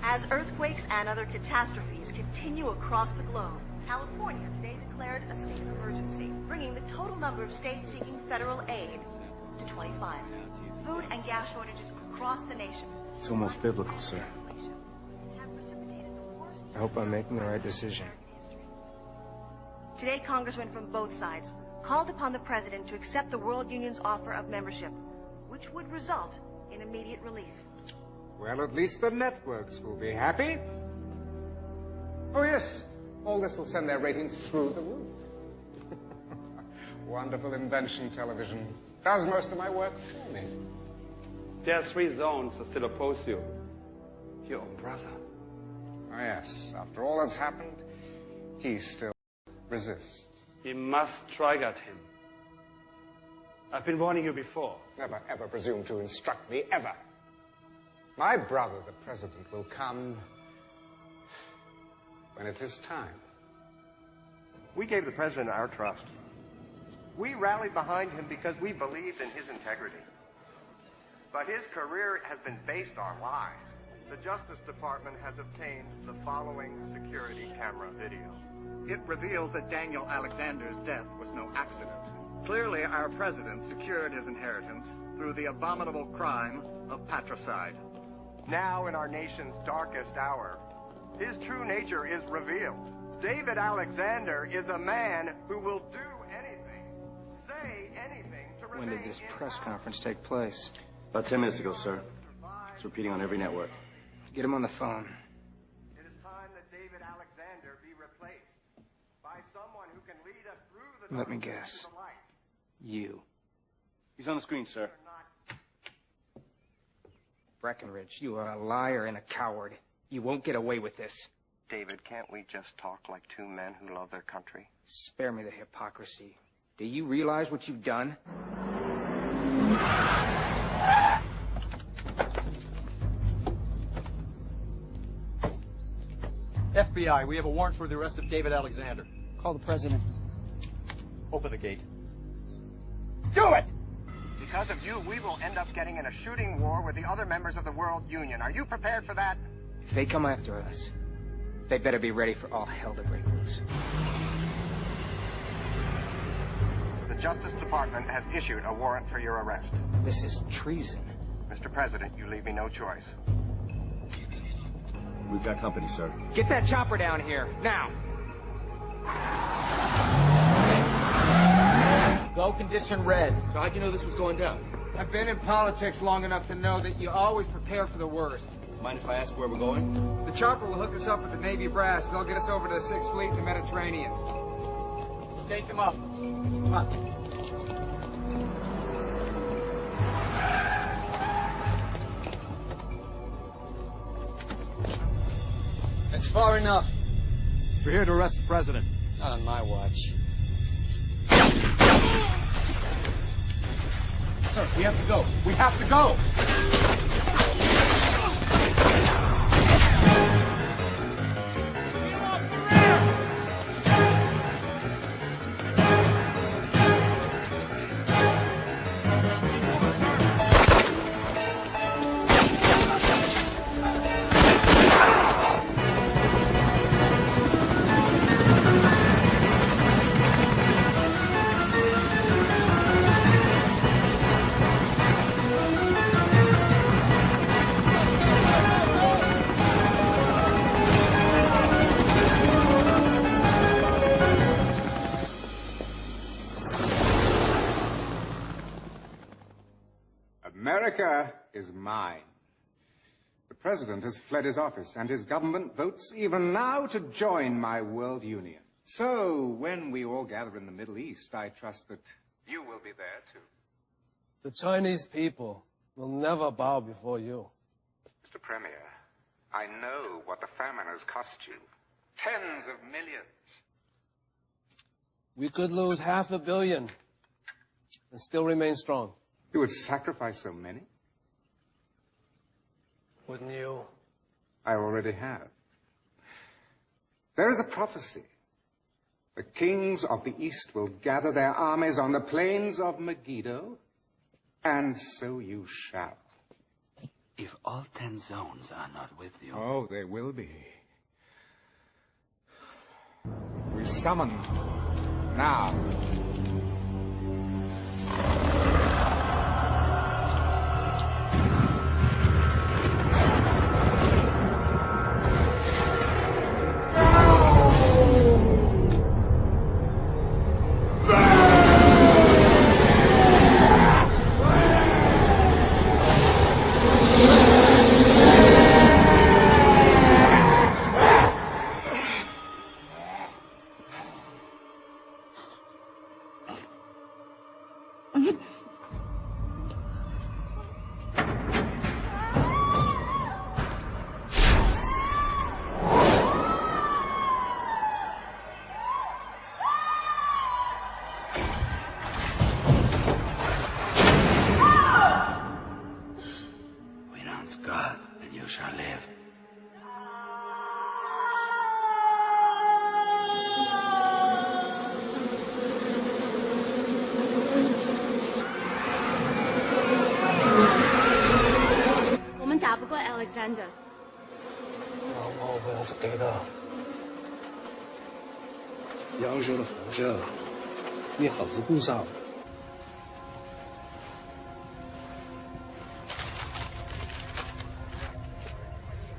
As earthquakes and other catastrophes continue across the globe, California today declared a state of emergency, bringing the total number of states seeking federal aid to 25. Food and gas shortages across the nation. It's almost biblical, sir. I hope I'm making the right decision. Today, congressmen from both sides called upon the president to accept the World Union's offer of membership, which would result in immediate relief. Well, at least the networks will be happy. Oh, yes. All this will send their ratings through the roof. Wonderful invention, television. Does most of my work for me. There are 3 zones that still oppose you. Your own brother. Oh, yes. After all that's happened, he still resists. We must strike at him. I've been warning you before. Never, ever presume to instruct me, ever. My brother, the president, will come when it is time. We gave the president our trust. We rallied behind him because we believed in his integrity. But his career has been based on lies. The Justice Department has obtained the following security camera video. It reveals that Daniel Alexander's death was no accident. Clearly, our president secured his inheritance through the abominable crime of patricide. Now, in our nation's darkest hour, his true nature is revealed. David Alexander is a man who will do anything, say anything to remain. When did this press conference take place? About 10 minutes ago, sir. It's repeating on every network. Get him on the phone. It is time that David Alexander be replaced by someone who can lead us through the Let me darkness guess. to the light. You. He's on the screen, sir. Breckenridge, you are a liar and a coward. You won't get away with this. David, can't we just talk like two men who love their country? Spare me the hypocrisy. Do you realize what you've done? FBI, we have a warrant for the arrest of David Alexander. Call the president. Open the gate. Do it! Because of you, we will end up getting in a shooting war with the other members of the World Union. Are you prepared for that? If they come after us, they better be ready for all hell to break loose. The Justice Department has issued a warrant for your arrest. This is treason. Mr. President, you leave me no choice. We've got company, sir. Get that chopper down here, now! Go condition red. So how'd you know this was going down? I've been in politics long enough to know that you always prepare for the worst. Mind if I ask where we're going? The chopper will hook us up with the Navy brass. They'll get us over to the 6th Fleet in the Mediterranean. Take them up. Come on. That's far enough. We're here to arrest the president. Not on my watch. Sir, we have to go. We have to go! America is mine. The president has fled his office, and his government votes even now to join my world union. So, when we all gather in the Middle East, I trust that you will be there, too. The Chinese people will never bow before you. Mr. Premier, I know what the famine has cost you. Tens of millions. We could lose $500 million and still remain strong. You would sacrifice so many? Wouldn't you? I already have. There is a prophecy. The kings of the East will gather their armies on the plains of Megiddo, and so you shall. If all 10 zones are not with you... Oh, they will be. We summon now. Alexander. 我不記得。洋手的輻射，你好自不少。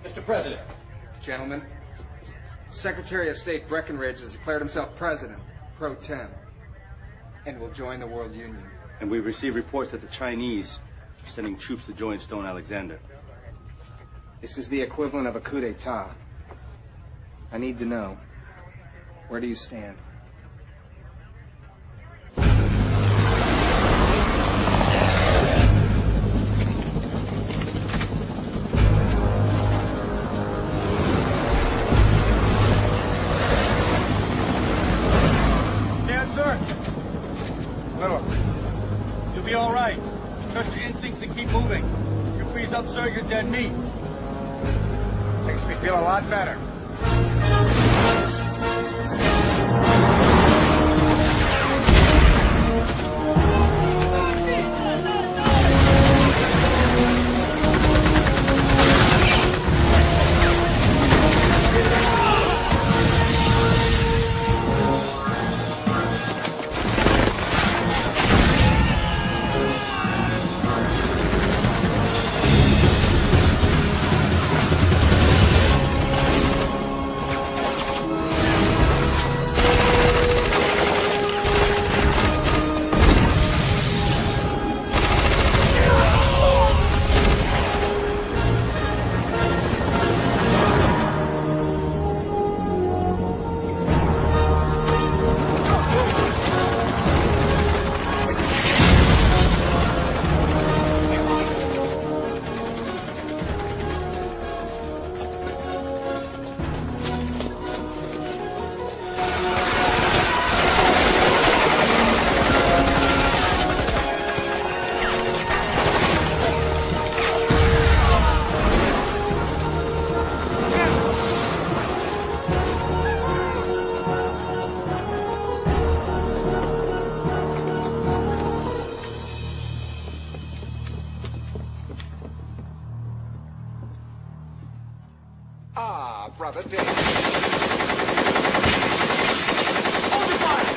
Mr. President. Gentlemen, Secretary of State Breckinridge has declared himself president, pro tem, and will join the World Union. And we've received reports that the Chinese are sending troops to join Stone Alexander. This is the equivalent of a coup d'etat. I need to know, where do you stand? Stand, sir. Little. You'll be all right. Trust your instincts and keep moving. You freeze up, sir, you're dead meat. Makes me feel a lot better. Brother Dave.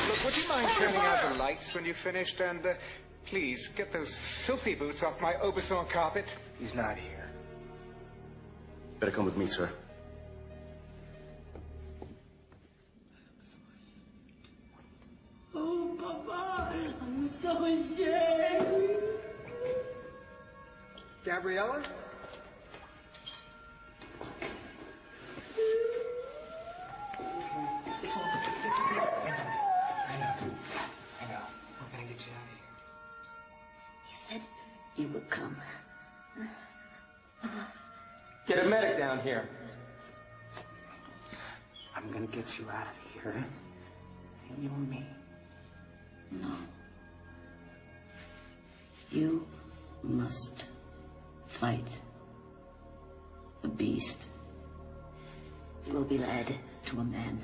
Look, would you mind turning out the lights when you've finished? And please, get those filthy boots off my Aubusson carpet. He's not here. Better come with me, sir. Oh, Papa, I'm so ashamed. Gabriella? It's over. It's okay. I know. We're gonna get you out of here. He said you would come. Get a medic down here. I'm gonna get you out of here. And you and me. No. You must fight the beast. You will be led to a man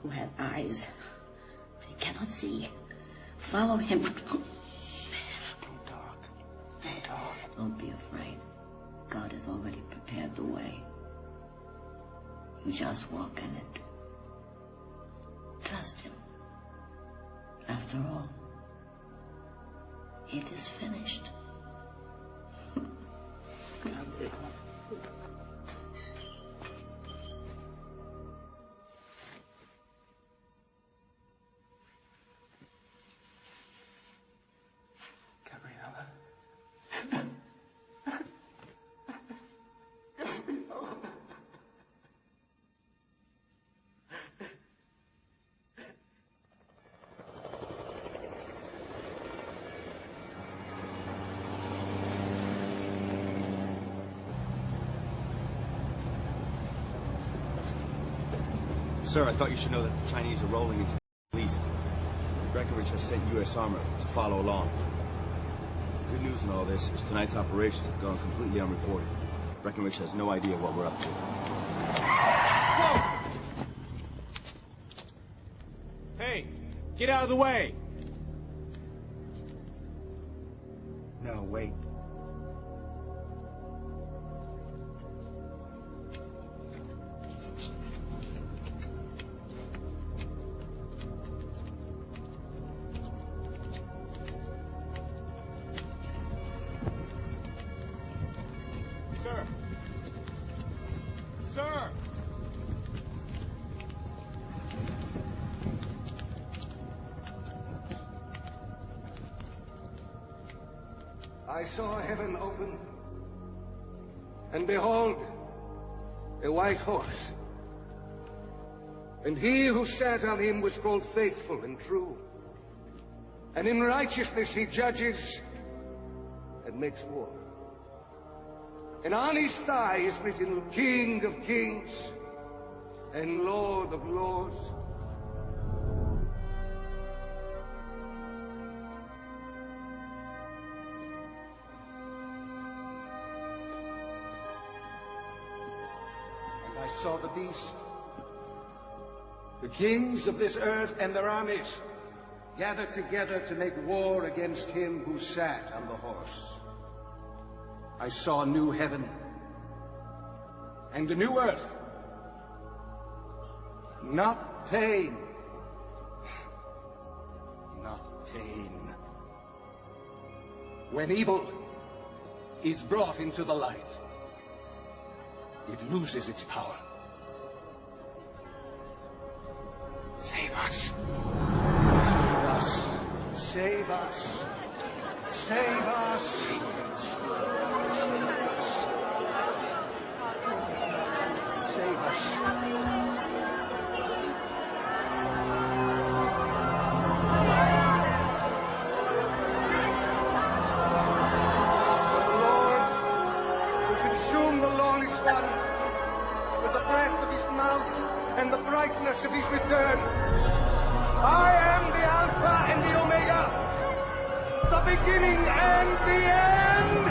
who has eyes, but he cannot see. Follow him. Don't talk. Don't talk. Don't be afraid. God has already prepared the way. You just walk in it. Trust him. After all, it is finished. Sir, I thought you should know that the Chinese are rolling into the east. Breckinridge has sent U.S. armor to follow along. The good news in all this is tonight's operations have gone completely unreported. Breckinridge has no idea what we're up to. Whoa! Hey, get out of the way! No, wait. Sir! I saw heaven open, and behold, a white horse. And he who sat on him was called Faithful and True. And in righteousness he judges and makes war. And on his thigh is written King of Kings and Lord of Lords. And I saw the beast, the kings of this earth and their armies, gathered together to make war against him who sat on the horse. I saw a new heaven and a new earth. Not pain. Not pain. When evil is brought into the light, it loses its power. Save us. Save us. Save us. Save us. Save us. Save us. Lord, will consume the lawless one with the breath of his mouth and the brightness of his return. I am the Alpha and the Omega, the beginning and the end.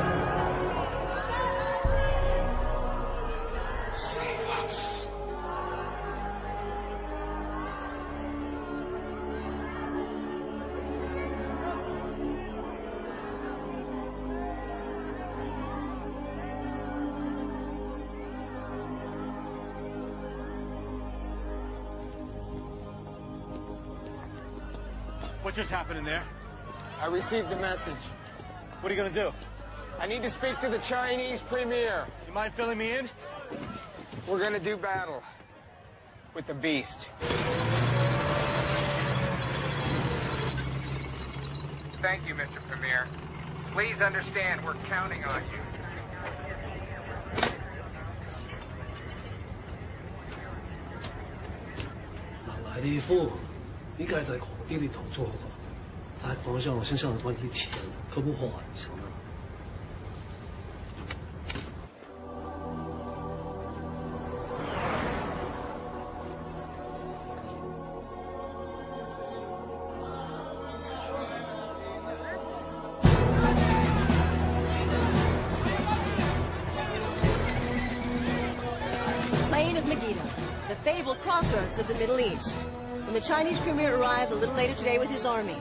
Save us. What just happened in there? I received a message. What are you gonna do? I need to speak to the Chinese premier. You mind filling me in? We're gonna do battle with the beast. Thank you, Mr. Premier. Please understand, we're counting on you. 哪来的一副？你该在空地里头做法，在光向我身上的团体钱可不花，晓得吗？ Plain of Megiddo, the fabled crossroads of the Middle East. When the Chinese premier arrives a little later today with his army,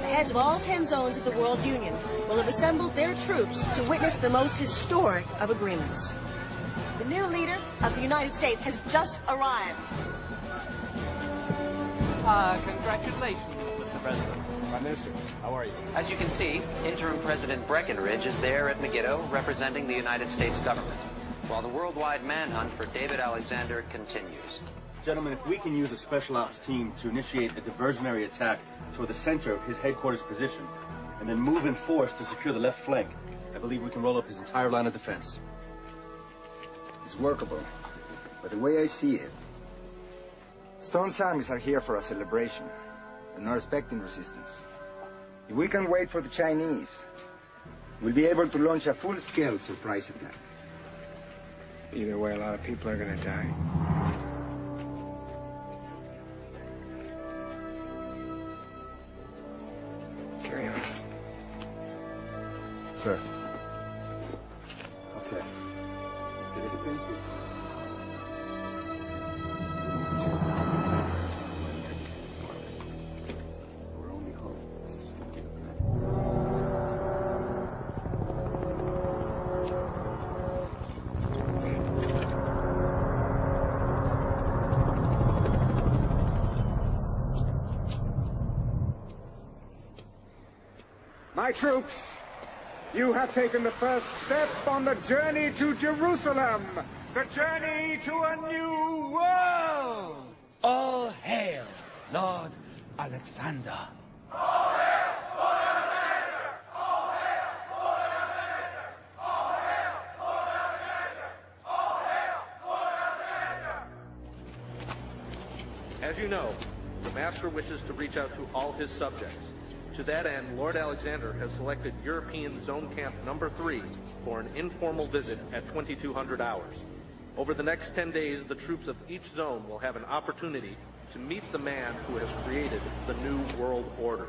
the heads of all 10 zones of the World Union will have assembled their troops to witness the most historic of agreements. The new leader of the United States has just arrived. Congratulations, Mr. President. Prime Minister, how are you? As you can see, interim President Breckinridge is there at Megiddo representing the United States government, while the worldwide manhunt for David Alexander continues. Gentlemen, if we can use a special ops team to initiate a diversionary attack toward the center of his headquarters position, and then move in force to secure the left flank, I believe we can roll up his entire line of defense. It's workable, but the way I see it, Stone's armies are here for a celebration, and not expecting resistance. If we can wait for the Chinese, we'll be able to launch a full-scale surprise attack. Either way, a lot of people are gonna die. Carry on. Sir. Okay. Let's get it defenses. We're only home. My troops, you have taken the first step on the journey to Jerusalem. The journey to a new world! All hail, Lord Alexander. As you know, the Master wishes to reach out to all his subjects. To that end, Lord Alexander has selected European Zone Camp Number 3 for an informal visit at 2200 hours. Over the next 10 days, the troops of each zone will have an opportunity to meet the man who has created the New World Order.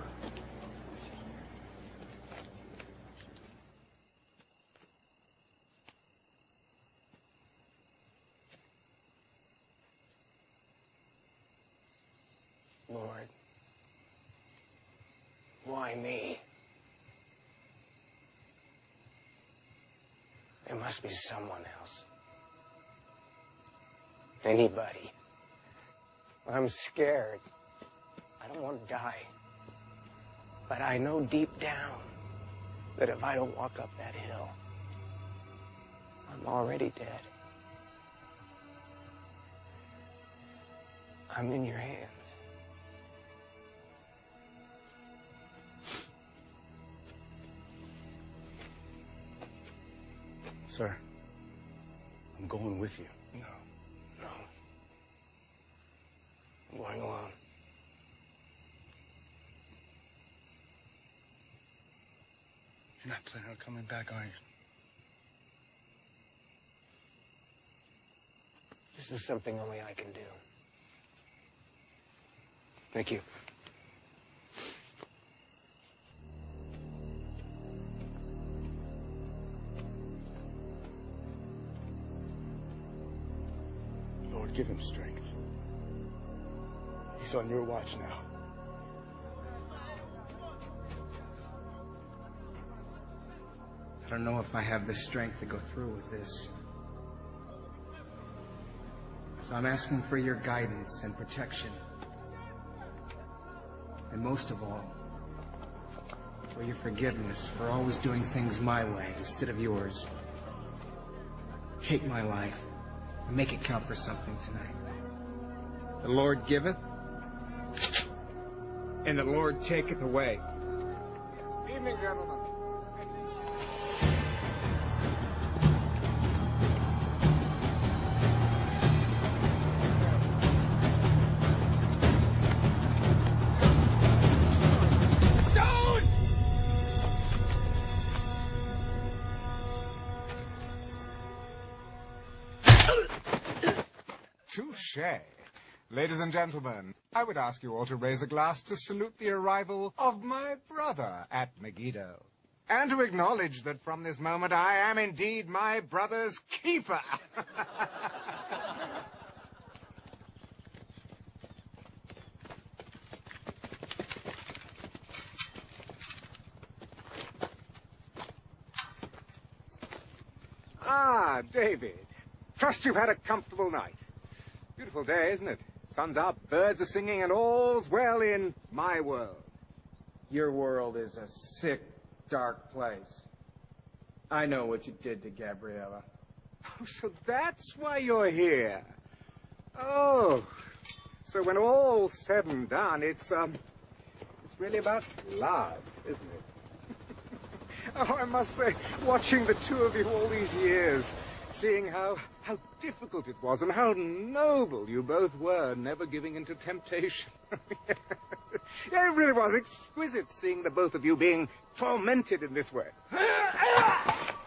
Lord, why me? There must be someone else. Anybody. I'm scared. I don't want to die. But I know deep down that if I don't walk up that hill, I'm already dead. I'm in your hands. Sir, I'm going with you. No. I'm going alone. You're not planning on coming back, are you? This is something only I can do. Thank you. Lord, give him strength. He's on your watch now. I don't know if I have the strength to go through with this. So I'm asking for your guidance and protection. And most of all, for your forgiveness for always doing things my way instead of yours. Take my life and make it count for something tonight. The Lord giveth, and the Lord taketh away. Evening, gentlemen. Touche. Ladies and gentlemen, I would ask you all to raise a glass to salute the arrival of my brother at Megiddo. And to acknowledge that from this moment I am indeed my brother's keeper. Ah, David. Trust you've had a comfortable night. Beautiful day, isn't it? Sun's up, birds are singing, and all's well in my world. Your world is a sick, dark place. I know what you did to Gabriella. Oh, so that's why you're here. Oh, so when all's said and done, it's really about love, isn't it? Oh, I must say, watching the two of you all these years, seeing how difficult it was and how noble you both were, never giving in to temptation. Yeah, it really was exquisite seeing the both of you being tormented in this way.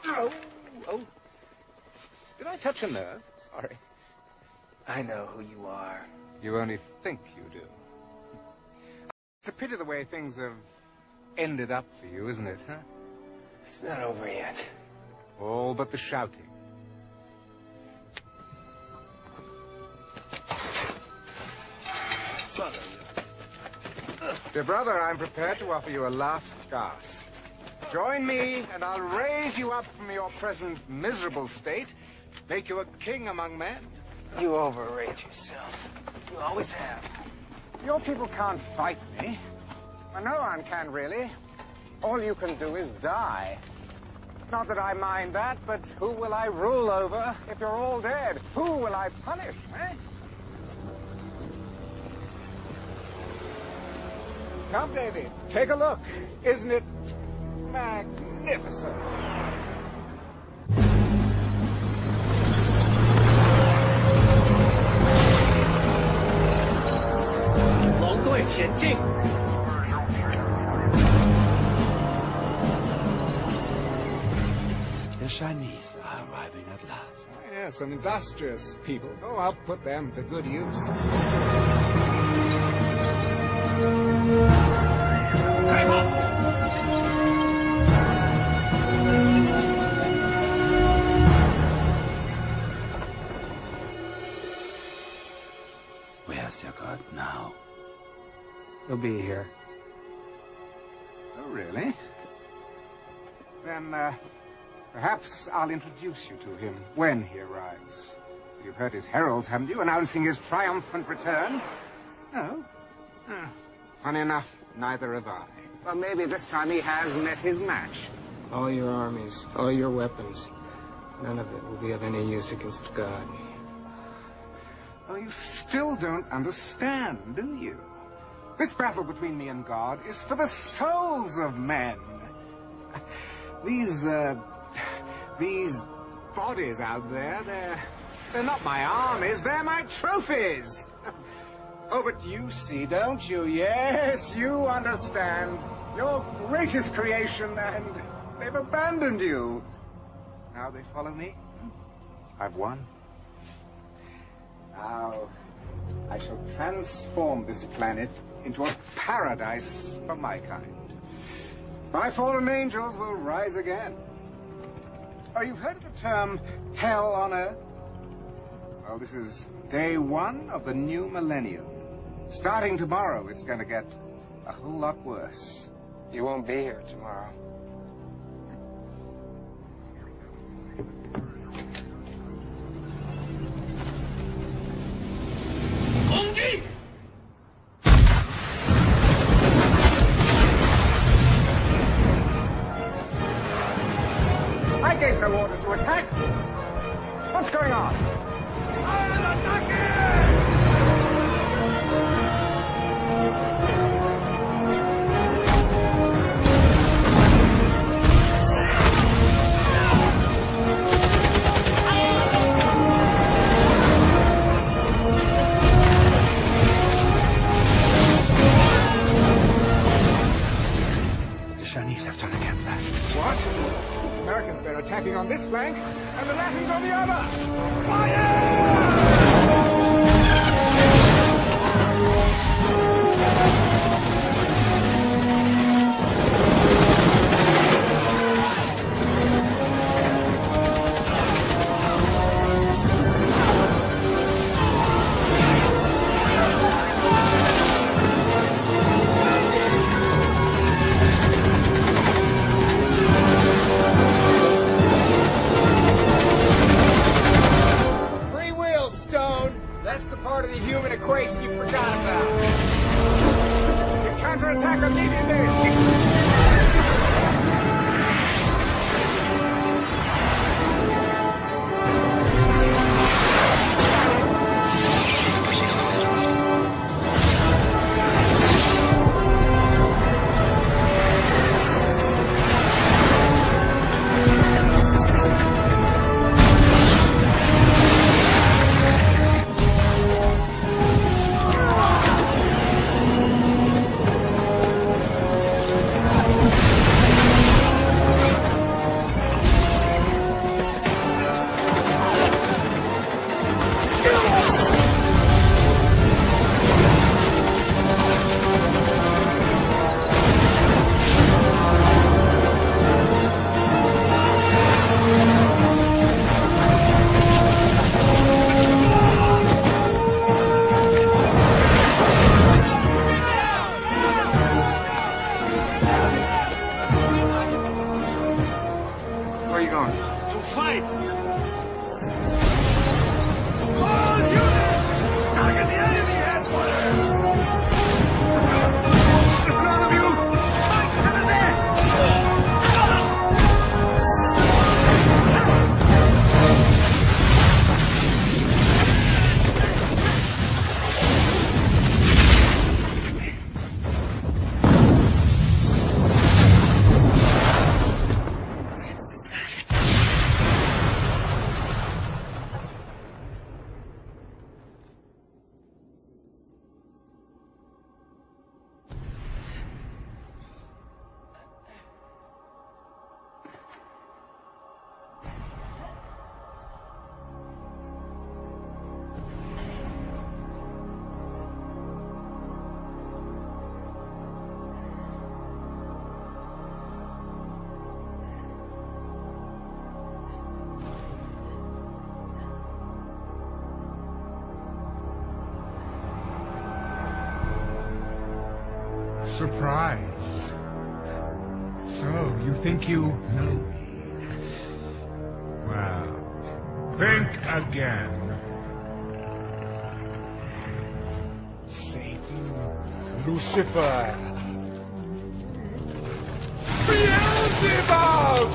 Oh. Did I touch a nerve? Sorry. I know who you are. You only think you do. It's a pity the way things have ended up for you, isn't it, huh? It's not over yet. All but the shouting. Dear brother, I'm prepared to offer you a last gasp. Join me, and I'll raise you up from your present miserable state, make you a king among men. You overrate yourself. You always have. Your people can't fight me. Well, no one can, really. All you can do is die. Not that I mind that, but who will I rule over if you're all dead? Who will I punish, eh? Come, David, take a look. Isn't it magnificent? 龙队前进。 The Chinese are arriving at last. Yes, some industrious people. Oh, I'll put them to good use. Where's your god now? He'll be here. Oh, really? Then, perhaps I'll introduce you to him when he arrives. You've heard his heralds, haven't you, announcing his triumphant return? No? Funny enough, neither have I. Well, maybe this time he has met his match. All your armies, all your weapons, none of it will be of any use against God. Oh, you still don't understand, do you? This battle between me and God is for the souls of men. These bodies out there, they're not my armies, they're my trophies. Oh, but you see, don't you? Yes, you understand. Your greatest creation, and they've abandoned you. Now they follow me. I've won. Now, I shall transform this planet into a paradise for my kind. My fallen angels will rise again. Oh, you've heard of the term hell on earth? Well, this is day one of the new millennium. Starting tomorrow, it's going to get a whole lot worse. You won't be here tomorrow. I gave no order to attack. What's going on? I'm attacking! The Chinese have turned against us. What? The Americans, they're attacking on this flank, and the Latins on the other! Fire! Free will, Stone. That's the part of the human equation you forgot about. You counterattack immediately! surprise. So, you think you know me? Well, think again. Satan, Lucifer, Beelzebub!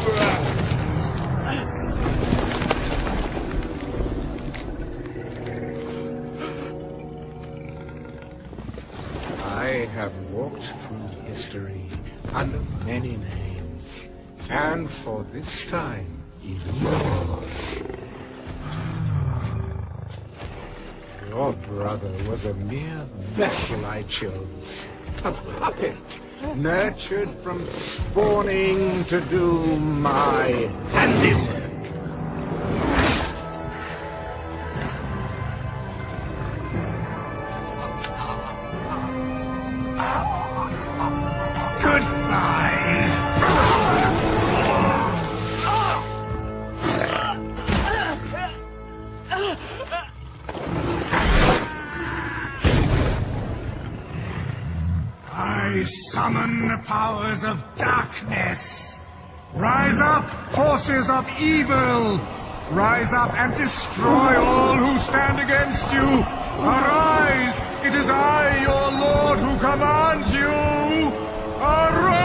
I have walked through history under many names, and for this time, yours. Your brother was a mere vessel I chose, a puppet, nurtured from spawning to do my handiwork. I summon the powers of darkness. Rise up, forces of evil. Rise up and destroy all who stand against you. Arise! It is I, your Lord, who commands you. Arise!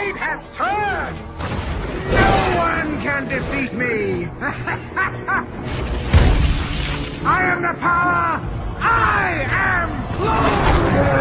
tide has turned! No one can defeat me! I am the power! I am Lord!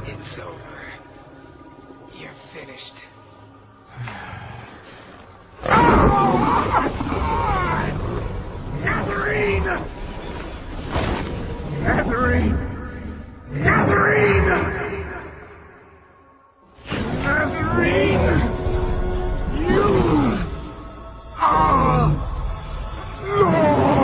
It's over. You're finished. Nazarene! Nazarene! Nazarene! Nazarene! You are Lord!